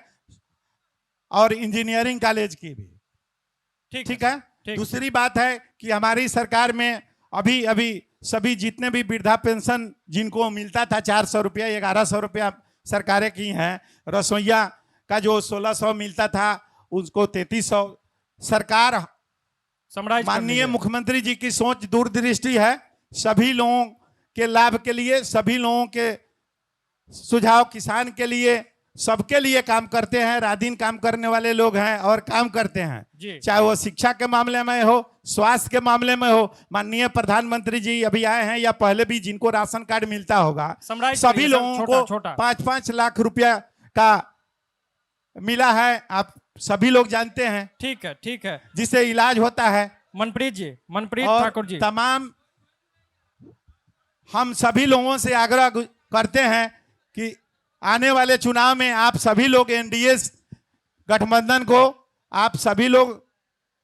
और इंजीनियरिंग कॉलेज की भी। ठीक है। दूसरी बात है कि हमारी सरकार में अभी अभी सभी जितने भी वृद्धा पेंशन जिनको मिलता था 400 रुपया 1100 रुपया सरकारें की हैं। रसोईया का जो 1600 मिलता था उसको 3300। सरकार माननीय मुख्यमंत्री जी की सोच दूरदृष्टि है, सभी लोगों के लाभ के लिए, सभी लोगों के सुझाव, किसान के लिए, सबके लिए काम करते हैं। रात दिन काम करने वाले लोग हैं और काम करते हैं, चाहे वो शिक्षा के मामले में हो, स्वास्थ्य के मामले में हो। माननीय प्रधानमंत्री जी अभी आए हैं या पहले भी जिनको राशन कार्ड मिलता होगा, सभी लोगों को 5-5 लाख रुपया का मिला है, आप सभी लोग जानते हैं। ठीक है, जिससे इलाज होता है। मनप्रीत ठाकुर जी, तमाम हम सभी लोगों से आग्रह करते हैं कि आने वाले चुनाव में आप सभी लोग एनडीए गठबंधन को आप सभी लोग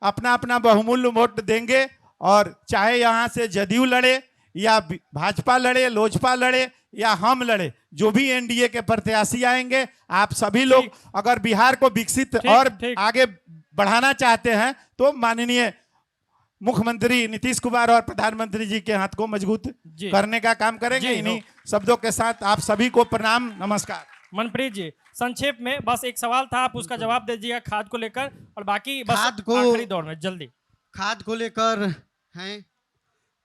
अपना अपना बहुमूल्य वोट देंगे, और चाहे यहाँ से जदयू लड़े या भाजपा लड़े, लोजपा लड़े या हम लड़े, जो भी एनडीए के प्रत्याशी आएंगे, आप सभी लोग अगर बिहार को विकसित और आगे बढ़ाना चाहते हैं तो माननीय मुख्यमंत्री नीतीश कुमार और प्रधानमंत्री जी के हाथ को मजबूत करने का काम करेंगे। इन्हीं शब्दों के साथ आप सभी को प्रणाम, नमस्कार। मनप्रीत जी, संक्षेप में बस एक सवाल था, आप उसका जवाब दे दीजिएगा खाद को लेकर, और बाकी बस आखिरी दौर में जल्दी। खाद को लेकर हैं,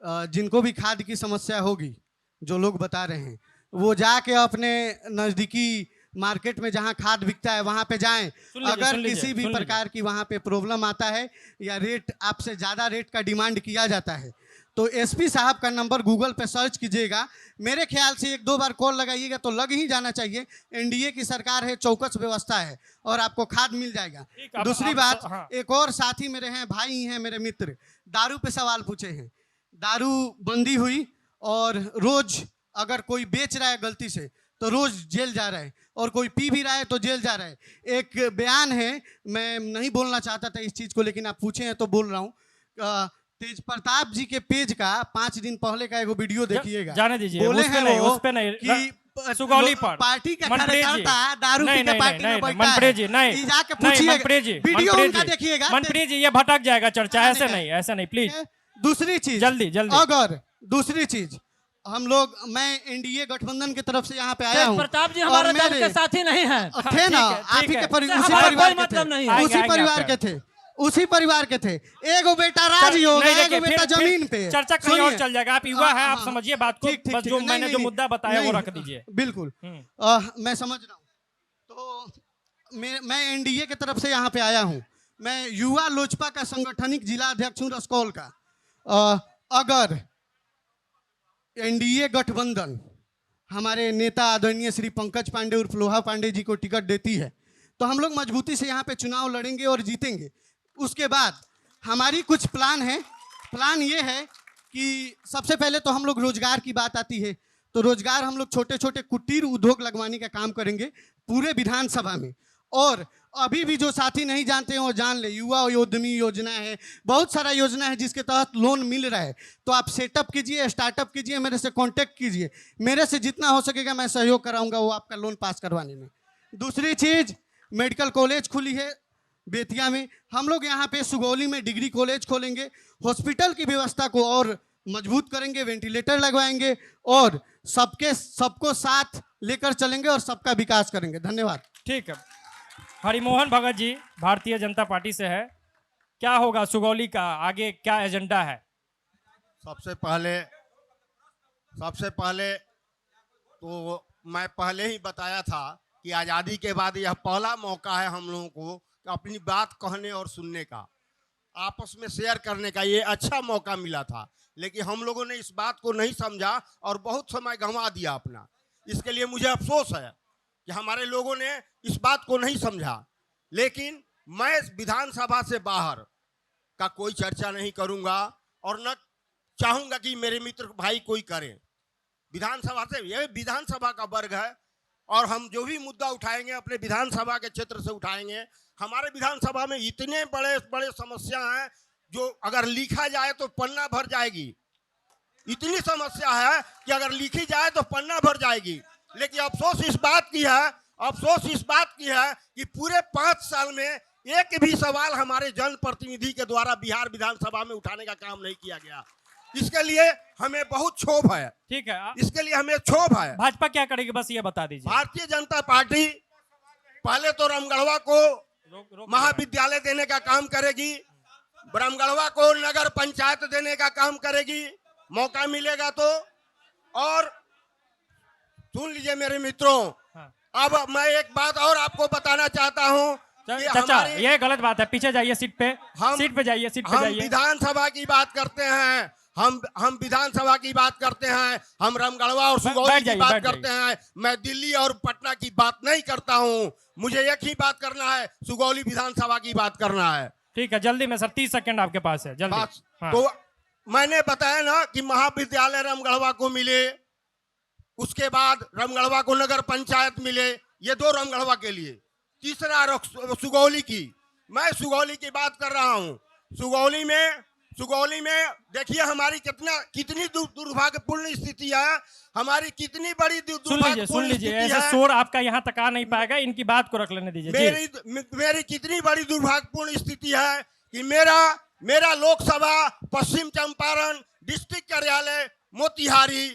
जिनको भी खाद की समस्या होगी, जो लोग बता रहे हैं, वो जाके अपने नज़दीकी मार्केट में जहां खाद बिकता है वहां पे जाएं। अगर किसी भी प्रकार की वहां पे प्रॉब्लम आता है या रेट आपसे ज़्यादा रेट का डिमांड किया जाता है तो एसपी साहब का नंबर गूगल पे सर्च कीजिएगा। मेरे ख्याल से 1-2 बार कॉल लगाइएगा तो लग ही जाना चाहिए। एनडीए की सरकार है, चौकस व्यवस्था है और आपको खाद मिल जाएगा। दूसरी बात, एक और साथी मेरे हैं, भाई हैं मेरे मित्र, दारू पे सवाल पूछे हैं। दारू बंदी हुई और रोज अगर कोई बेच रहा है गलती से तो रोज जेल जा रहा है, और कोई पी भी रहा है तो जेल जा रहा है। एक बयान है, मैं नहीं बोलना चाहता था इस चीज को, लेकिन आप पूछे हैं तो बोल रहा हूँ। तेज प्रताप जी के पेज का 5 दिन पहले का एगो वीडियो देखिएगा। जाने दीजिए, बोले हैं वो कि सुगौली पर पार्टी का कार्यकर्ता दारू पी के पार्टी में बैठा है। मनप्रीत जी नहीं, जाके पूछिए, वीडियो उनका देखिएगा। मनप्रीत जी ये भटक जाएगा चर्चा, ऐसे नहीं प्लीज। दूसरी चीज, जल्दी अगर दूसरी चीज, हम लोग, मैं एनडीए गठबंधन की तरफ से यहाँ पे आया हूँ। प्रताप जी हमारे दल के साथी नहीं हैं। थे ना, आप ही के उसी परिवार के थे, उसी परिवार के थे। एगो बेटा राजी हो गया, एगो बेटा जमीन पे। चर्चा कहीं और चल जाएगा, आप युवा है, आप समझिए बात को। बस जो मैंने जो मुद्दा बताया वो रख दीजिए। बिल्कुल, मैं समझ रहा हूँ। तो मैं एनडीए की तरफ से यहाँ पे आया हूँ। मैं युवा लोजपा का संगठनिक जिला अध्यक्ष हूँ रसकौल का। अगर एनडीए गठबंधन हमारे नेता आदरणीय श्री पंकज पांडे उर्फ लोहा पांडे जी को टिकट देती है तो हम लोग मजबूती से यहाँ पे चुनाव लड़ेंगे और जीतेंगे। उसके बाद हमारी कुछ प्लान है। प्लान ये है कि सबसे पहले तो हम लोग रोजगार की बात आती है तो रोजगार हम लोग छोटे छोटे कुटीर उद्योग लगवाने का काम करेंगे पूरे विधानसभा में। और अभी भी जो साथी नहीं जानते हैं वो जान ले, युवा उद्यमी योजना है, बहुत सारा योजना है जिसके तहत लोन मिल रहा है। तो आप सेटअप कीजिए, स्टार्टअप कीजिए, मेरे से कांटेक्ट कीजिए, मेरे से जितना हो सकेगा मैं सहयोग कराऊंगा वो आपका लोन पास करवाने में। दूसरी चीज, मेडिकल कॉलेज खुली है बेतिया में, हम लोग यहाँ पे सुगौली में डिग्री कॉलेज खोलेंगे, हॉस्पिटल की व्यवस्था को और मजबूत करेंगे, वेंटिलेटर लगवाएंगे और सबको साथ लेकर चलेंगे और सबका विकास करेंगे। धन्यवाद। ठीक है, हरिमोहन भगत जी भारतीय जनता पार्टी से है, क्या होगा सुगौली का आगे, क्या एजेंडा है? सबसे पहले तो मैं पहले ही बताया था कि आज़ादी के बाद यह पहला मौका है हम लोगों को अपनी बात कहने और सुनने का, आपस में शेयर करने का। ये अच्छा मौका मिला था, लेकिन हम लोगों ने इस बात को नहीं समझा और बहुत समय गंवा दिया अपना। इसके लिए मुझे अफसोस है कि हमारे लोगों ने इस बात को नहीं समझा। लेकिन मैं विधानसभा से बाहर का कोई चर्चा नहीं करूंगा और न चाहूंगा कि मेरे मित्र भाई कोई करे। विधानसभा से, यह विधानसभा का वर्ग है और हम जो भी मुद्दा उठाएंगे अपने विधानसभा के क्षेत्र से उठाएंगे। हमारे विधानसभा में इतने बड़े बड़े समस्या हैं जो अगर लिखा जाए तो पन्ना भर जाएगी। इतनी समस्या है कि अगर लिखी जाए तो पन्ना भर जाएगी। लेकिन अफसोस इस बात की है कि पूरे 5 साल में एक भी सवाल हमारे जनप्रतिनिधि के द्वारा बिहार विधानसभा में उठाने का काम नहीं किया गया। इसके लिए हमें बहुत क्षोभ है। ठीक है, इसके लिए हमें क्षोभ है। भाजपा क्या करेगी बस ये बता दीजिए। भारतीय जनता पार्टी पहले तो रामगढ़वा को महाविद्यालय देने का काम करेगी, रामगढ़वा को नगर पंचायत देने का काम करेगी, मौका मिलेगा तो। और सुन लीजिए मेरे मित्रों, अब मैं एक बात और आपको बताना चाहता हूं कि चाचा ये गलत बात है, पीछे जाइए सीट पे जाइए। हम विधानसभा की बात करते हैं, हम विधानसभा की बात करते हैं, हम रामगढ़वा और सुगौली की बात करते हैं। मैं दिल्ली और पटना की बात नहीं करता हूं। मुझे एक ही बात करना है, सुगौली विधानसभा की बात करना है। ठीक है, जल्दी में सर, 30 सेकंड आपके पास है, जल्दी। हाँ। तो मैंने बताया ना कि महाविद्यालय रामगढ़वा को मिले, उसके बाद रामगढ़वा को नगर पंचायत मिले, ये 2 रामगढ़वा के लिए। तीसरा सुगौली की, मैं सुगौली की बात कर रहा हूं। सुगौली में देखिए हमारी कितनी दुर्भाग्यपूर्ण स्थिति है, हमारी कितनी बड़ी सुन लीजिए ऐसे शोर आपका यहाँ तक आ नहीं पाएगा, इनकी बात को रख लेने दीजिए। मेरी कितनी बड़ी दुर्भाग्यपूर्ण स्थिति है कि मेरा लोकसभा पश्चिम चंपारण डिस्ट्रिक्ट कार्यालय मोतिहारी,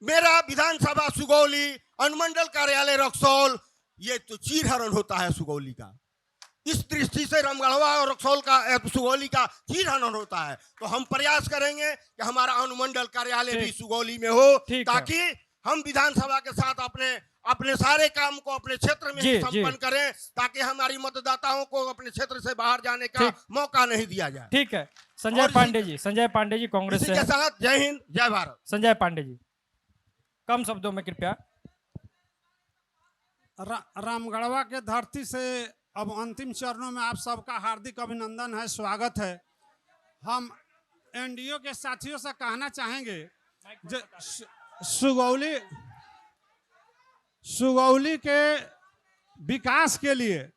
मेरा विधानसभा सुगौली, अनुमंडल कार्यालय रक्सौल, ये तो चीरहरण होता है सुगौली का। इस दृष्टि से रामगढ़वा और रक्सौल का सुगौली का चीरहरण होता है। तो हम प्रयास करेंगे कि हमारा अनुमंडल कार्यालय भी सुगौली में हो, ताकि हम विधानसभा के साथ अपने सारे काम को अपने क्षेत्र में ही संपन्न करें, ताकि हमारी मतदाताओं को अपने क्षेत्र से बाहर जाने का मौका नहीं दिया जाए। ठीक है, संजय पांडे जी कांग्रेस के साथ। जय हिंद, जय भारत। संजय पांडे जी, कम शब्दों में कृपया। रामगढ़वा के धरती से अब अंतिम चरणों में आप सबका हार्दिक अभिनंदन है, स्वागत है। हम एनडीओ के साथियों से कहना चाहेंगे, सुगौली के विकास के लिए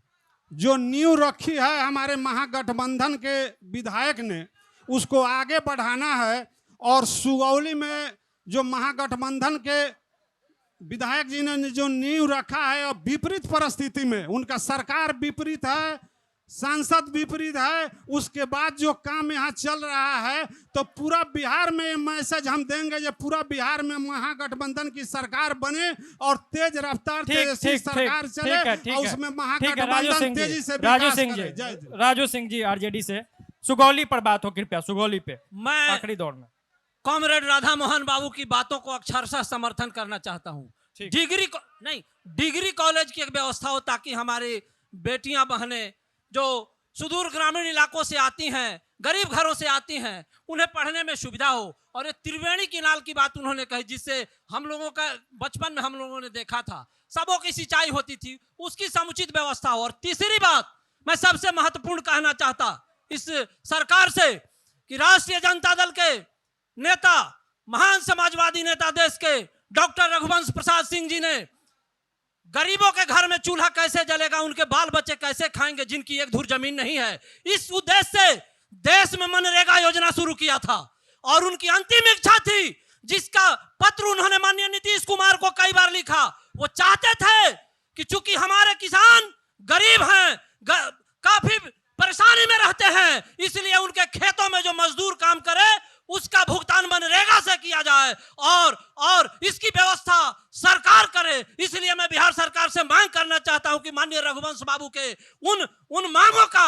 जो नींव रखी है हमारे महागठबंधन के विधायक ने, उसको आगे बढ़ाना है। और सुगौली में जो महागठबंधन के विधायक जी ने जो नींव रखा है, और विपरीत परिस्थिति में उनका सरकार विपरीत है, सांसद विपरीत है, उसके बाद जो काम यहाँ चल रहा है, तो पूरा बिहार में मैसेज हम देंगे, ये पूरा बिहार में महागठबंधन की सरकार बने और तेज रफ्तार तेजस्वी सरकार चले, और उसमें महागठबंधन तेजी से विकास करे। राजू सिंह जी आरजेडी से, सुगौली पर बात हो कृपया, सुगौली पे मैं आखिरी दौर में कॉमरेड राधा मोहन बाबू की बातों को अक्षरशः समर्थन करना चाहता हूं। डिग्री कॉलेज की एक व्यवस्था हो, ताकि हमारी बेटियां बहनें जो सुदूर ग्रामीण इलाकों से आती हैं, गरीब घरों से आती हैं, उन्हें पढ़ने में सुविधा हो। और ये त्रिवेणी किनाल की बात उन्होंने कही, जिससे हम लोगों का बचपन में हम लोगों ने देखा था, सबों की सिंचाई होती थी, उसकी समुचित व्यवस्था हो। और तीसरी बात मैं सबसे महत्वपूर्ण कहना चाहता इस सरकार से कि राष्ट्रीय जनता दल के नेता, महान समाजवादी नेता देश के डॉक्टर रघुवंश प्रसाद सिंह जी ने गरीबों के घर में चूल्हा कैसे जलेगा, उनके बाल बच्चे कैसे खाएंगे जिनकी एक धुर जमीन नहीं है, इस उद्देश्य से देश में मनरेगा योजना शुरू किया था। और उनकी अंतिम इच्छा थी, जिसका पत्र उन्होंने माननीय नीतीश कुमार को कई बार लिखा। वो चाहते थे कि चूंकि हमारे किसान गरीब हैं, काफी परेशानी में रहते हैं, इसलिए उनके खेतों में जो मजदूर काम करे उसका भुगतान मनरेगा से किया जाए और इसकी व्यवस्था सरकार करे। इसलिए मैं बिहार सरकार से मांग करना चाहता हूं कि माननीय रघुवंश बाबू के उन मांगों का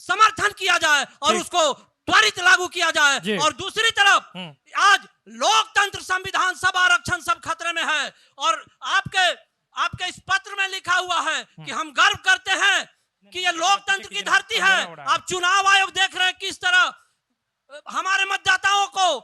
समर्थन किया जाए और उसको त्वरित लागू किया जाए। और दूसरी तरफ आज लोकतंत्र, संविधान, सब आरक्षण सब खतरे में है। और आपके इस पत्र में लिखा हुआ है कि हम गर्व करते हैं कि ये लोकतंत्र की धरती है। आप चुनाव आयोग देख रहे हैं किस तरह हमारे मतदाताओं को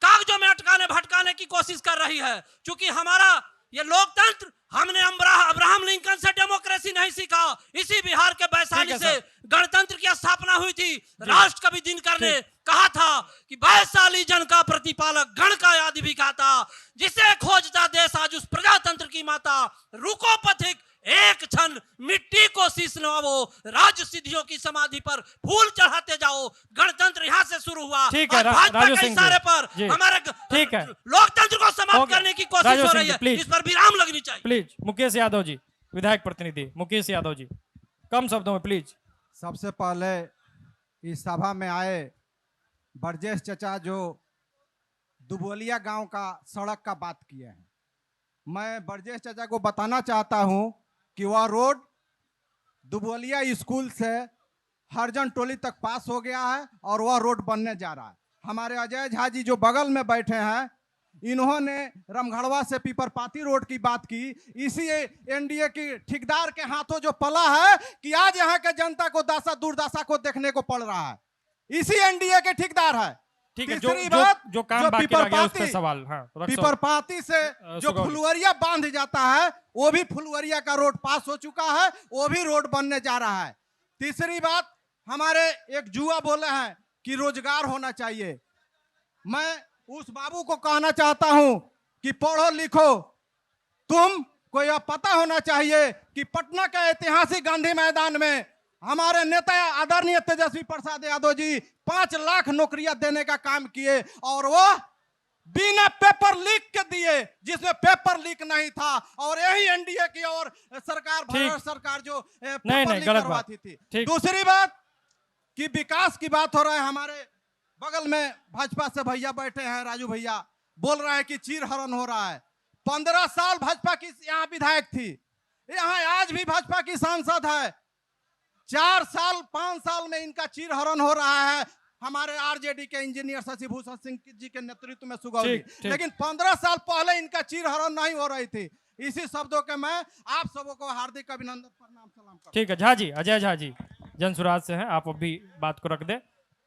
कागजों में अटकाने भटकाने की कोशिश कर रही है। क्योंकि हमारा ये लोकतंत्र, हमने अब्राहम लिंकन से डेमोक्रेसी नहीं सीखा, इसी बिहार के वैशाली से गणतंत्र की स्थापना हुई थी। राष्ट्र कवि दिनकर ने कहा था कि वैशाली जन का प्रतिपालक, गण का आदि विधाता, जिसे खोजता देश आज उस प्रजातंत्र की माता। रुको पथिक, एक क्षण मिट्टी को झुको शीश नवाओ, राज सिद्धियों की समाधि पर फूल चढ़ाते जाओ। गणतंत्र यहाँ से शुरू हुआ, ठीक है, और भाजपा राजू के सिंह इशारे जी। पर जी। हमारे ठीक है। लोकतंत्र को हो समाप्त गया। करने की कोशिश राजू हो सिंह रही जी, है, प्लीज। इस पर विराम लगनी चाहिए। प्लीज मुकेश यादव जी, विधायक प्रतिनिधि मुकेश यादव जी, कम शब्दों में प्लीज। सबसे पहले इस सभा में आए ब्रजेश चचा जो दुबोलिया गांव का सड़क का बात किए हैं, मैं ब्रजेश चचा को बताना चाहता हूं कि वह रोड दुबोलिया स्कूल से हरजन टोली तक पास हो गया है और वह रोड बनने जा रहा है। हमारे अजय झा जी जो बगल में बैठे हैं, इन्होंने रमघड़वा से पीपरपाती रोड की बात की। इसी एनडीए की ठेकेदार के हाथों जो पला है कि आज यहाँ के जनता को दासा दुर्दशा को देखने को पड़ रहा है, इसी एनडीए के ठेकेदार है। ठीक है, तीसरी बात, जो काम बाकी रह गया उस पे सवाल। हाँ, रख सवाल। पीपरपाती से जो सुगौली। फुलवरिया बांध जाता है, वो भी फुलवरिया का रोड पास हो चुका है, वो भी रोड बनने जा रहा है। तीसरी बात, हमारे एक जुआ बोले हैं कि रोजगार होना चाहिए। मैं उस बाबू को कहना चाहता हूं कि पढ़ो लिखो, तुम को यह पता होना चाहिए कि पटना के ऐतिहासिक गांधी मैदान में हमारे नेता आदरणीय तेजस्वी प्रसाद यादव जी 5 लाख नौकरियां देने का काम किए, और वह बिना पेपर लीक के दिए, जिसमें पेपर लीक नहीं था। और यही एनडीए की और सरकार, भारत सरकार जो नहीं, पेपर लीक गलत करवाती बात। थी। ठीक। दूसरी बात कि विकास की बात हो रहा है, हमारे बगल में भाजपा से भैया बैठे हैं, राजू भैया बोल रहे हैं कि चीरहरण हो रहा है। 15 साल भाजपा की यहाँ विधायक थी, यहाँ आज भी भाजपा की सांसद है। 4 साल 5 साल में इनका चीरहरण हो रहा है, हमारे आरजेडी के इंजीनियर शशिभूषण सिंह जी के नेतृत्व में सुगौली। ठीक। लेकिन 15 साल पहले इनका चीरहरण नहीं हो रही थी। इसी शब्दों के मैं आप सबों को हार्दिक अभिनंदन, प्रणाम, सलाम करता हूं। ठीक है, झा जी, अजय झा जी जनसुराज से हैं, आप अभी बात को रख दें।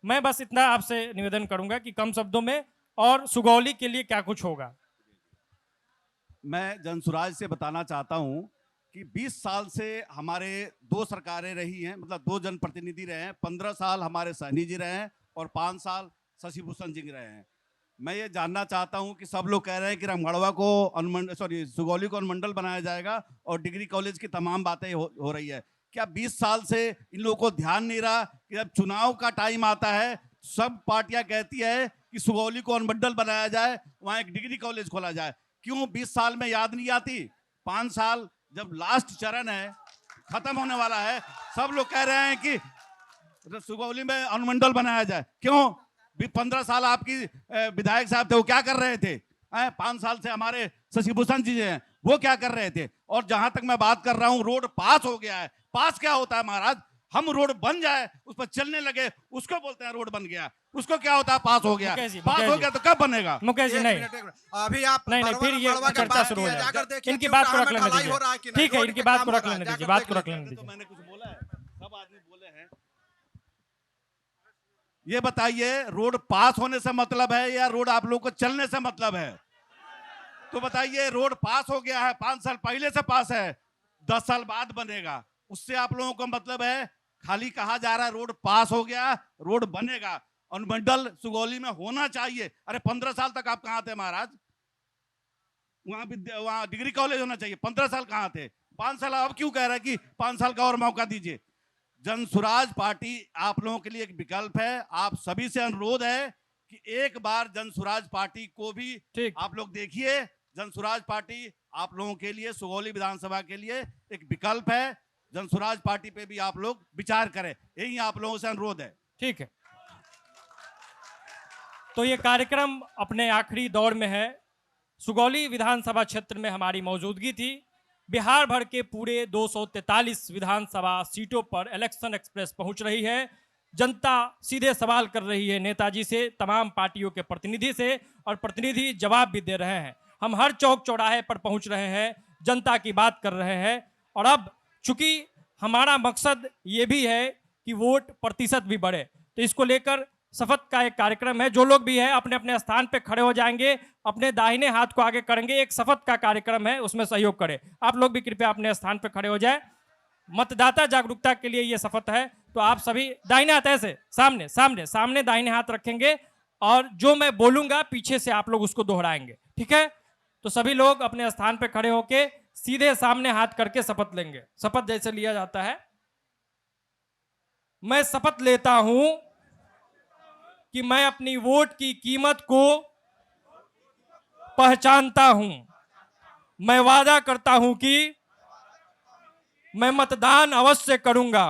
मैं बस इतना आपसे निवेदन करूंगा कि कम शब्दों में, और सुगौली के लिए क्या कुछ होगा। मैं जनसुराज से बताना चाहता हूं कि 20 साल से हमारे 2 सरकारें रही हैं, मतलब 2 जनप्रतिनिधि रहे हैं। 15 साल हमारे सहनी जी रहे हैं और 5 साल शशिभूषण जी रहे हैं। मैं ये जानना चाहता हूं कि सब लोग कह रहे हैं कि रामगढ़वा को सुगौली को अनुमंडल बनाया जाएगा और डिग्री कॉलेज की तमाम बातें हो रही है। क्या 20 साल से इन लोगों को ध्यान नहीं रहा कि जब चुनाव का टाइम आता है, सब पार्टियां कहती है कि सुगौली को अनुमंडल बनाया जाए, वहाँ एक डिग्री कॉलेज खोला जाए। क्यों 20 साल में याद नहीं आती? 5 साल जब लास्ट चरण है, खत्म होने वाला है, सब लोग कह रहे हैं कि सुगौली में अनुमंडल बनाया जाए। क्यों? 15 साल आपकी विधायक साहब थे, वो क्या कर रहे थे? 5 साल से हमारे शशिभूषण जी हैं, वो क्या कर रहे थे? और जहां तक मैं बात कर रहा हूं, रोड पास हो गया है। पास क्या होता है महाराज? हम रोड बन जाए, उस पर चलने लगे, उसको बोलते हैं रोड बन गया। उसको क्या होता है पास हो गया? पास हो गया तो कब बनेगा? मुकेश जी नहीं, अभी आप नहीं, फिर ये चर्चा शुरू हो जाएगी। इनकी बात को रख लेने दीजिए। ठीक है, इनकी बात को रख लेने दीजिए, बात को रख लेने दीजिए। मैंने कुछ बोला है? सब आदमी बोले हैं। ये बताइए, रोड पास होने से मतलब है या रोड आप लोगों को चलने से मतलब है? तो बताइए, रोड पास हो गया है, 5 साल पहले से पास है, 10 साल बाद बनेगा, उससे आप लोगों को मतलब है? खाली कहा जा रहा है रोड पास हो गया, रोड बनेगा, अनुमंडल सुगौली में होना चाहिए। अरे 15 साल तक आप कहाँ थे महाराज? वहां डिग्री कॉलेज होना चाहिए। 15 साल कहाँ थे? 5 साल अब क्यों कह रहे हैं कि 5 साल का और मौका दीजिए? जनसुराज पार्टी आप लोगों के लिए एक विकल्प है। आप सभी से अनुरोध है कि एक बार जनसुराज पार्टी को भी आप लोग देखिए। जनसुराज पार्टी आप लोगों के लिए, सुगौली विधानसभा के लिए एक विकल्प है। जनसुराज पार्टी पे भी आप लोग विचार करें, यही आप लोगों से अनुरोध है। ठीक है, तो ये कार्यक्रम अपने आखिरी दौर में है। सुगौली विधानसभा क्षेत्र में हमारी मौजूदगी थी। बिहार भर के पूरे 243 विधानसभा सीटों पर इलेक्शन एक्सप्रेस पहुंच रही है। जनता सीधे सवाल कर रही है नेताजी से, तमाम पार्टियों के प्रतिनिधि से, और प्रतिनिधि जवाब भी दे रहे हैं। हम हर चौक चौराहे पर पहुंच रहे हैं, जनता की बात कर रहे हैं। और अब चूंकि हमारा मकसद ये भी है कि वोट प्रतिशत भी बढ़े, तो इसको लेकर शपथ का एक कार्यक्रम है। जो लोग भी है अपने अपने स्थान पे खड़े हो जाएंगे, अपने दाहिने हाथ को आगे करेंगे। एक शपथ का कार्यक्रम है, उसमें सहयोग करें। आप लोग भी कृपया अपने स्थान पे खड़े हो जाए। मतदाता जागरूकता के लिए ये शपथ है। तो आप सभी दाहिने हाथ ऐसे सामने सामने सामने दाहिने हाथ रखेंगे, और जो मैं बोलूंगा पीछे से आप लोग उसको दोहराएंगे, ठीक है? तो सभी लोग अपने स्थान पे खड़े होके सीधे सामने हाथ करके शपथ लेंगे। शपथ जैसे लिया जाता है मैं शपथ लेता हूं कि मैं अपनी वोट की कीमत को पहचानता हूं। मैं वादा करता हूं कि मैं मतदान अवश्य करूंगा,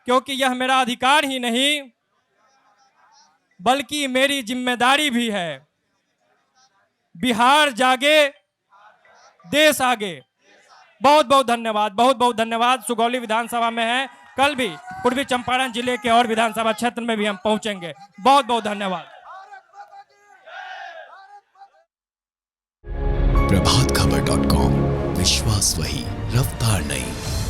क्योंकि यह मेरा अधिकार ही नहीं बल्कि मेरी जिम्मेदारी भी है। बिहार जागे, देश आगे। बहुत बहुत धन्यवाद, बहुत बहुत धन्यवाद। सुगौली विधानसभा में है, कल भी पूर्वी चंपारण जिले के और विधानसभा क्षेत्र में भी हम पहुंचेंगे। बहुत बहुत धन्यवाद। प्रभातखबर.com, विश्वास वही, रफ्तार नहीं।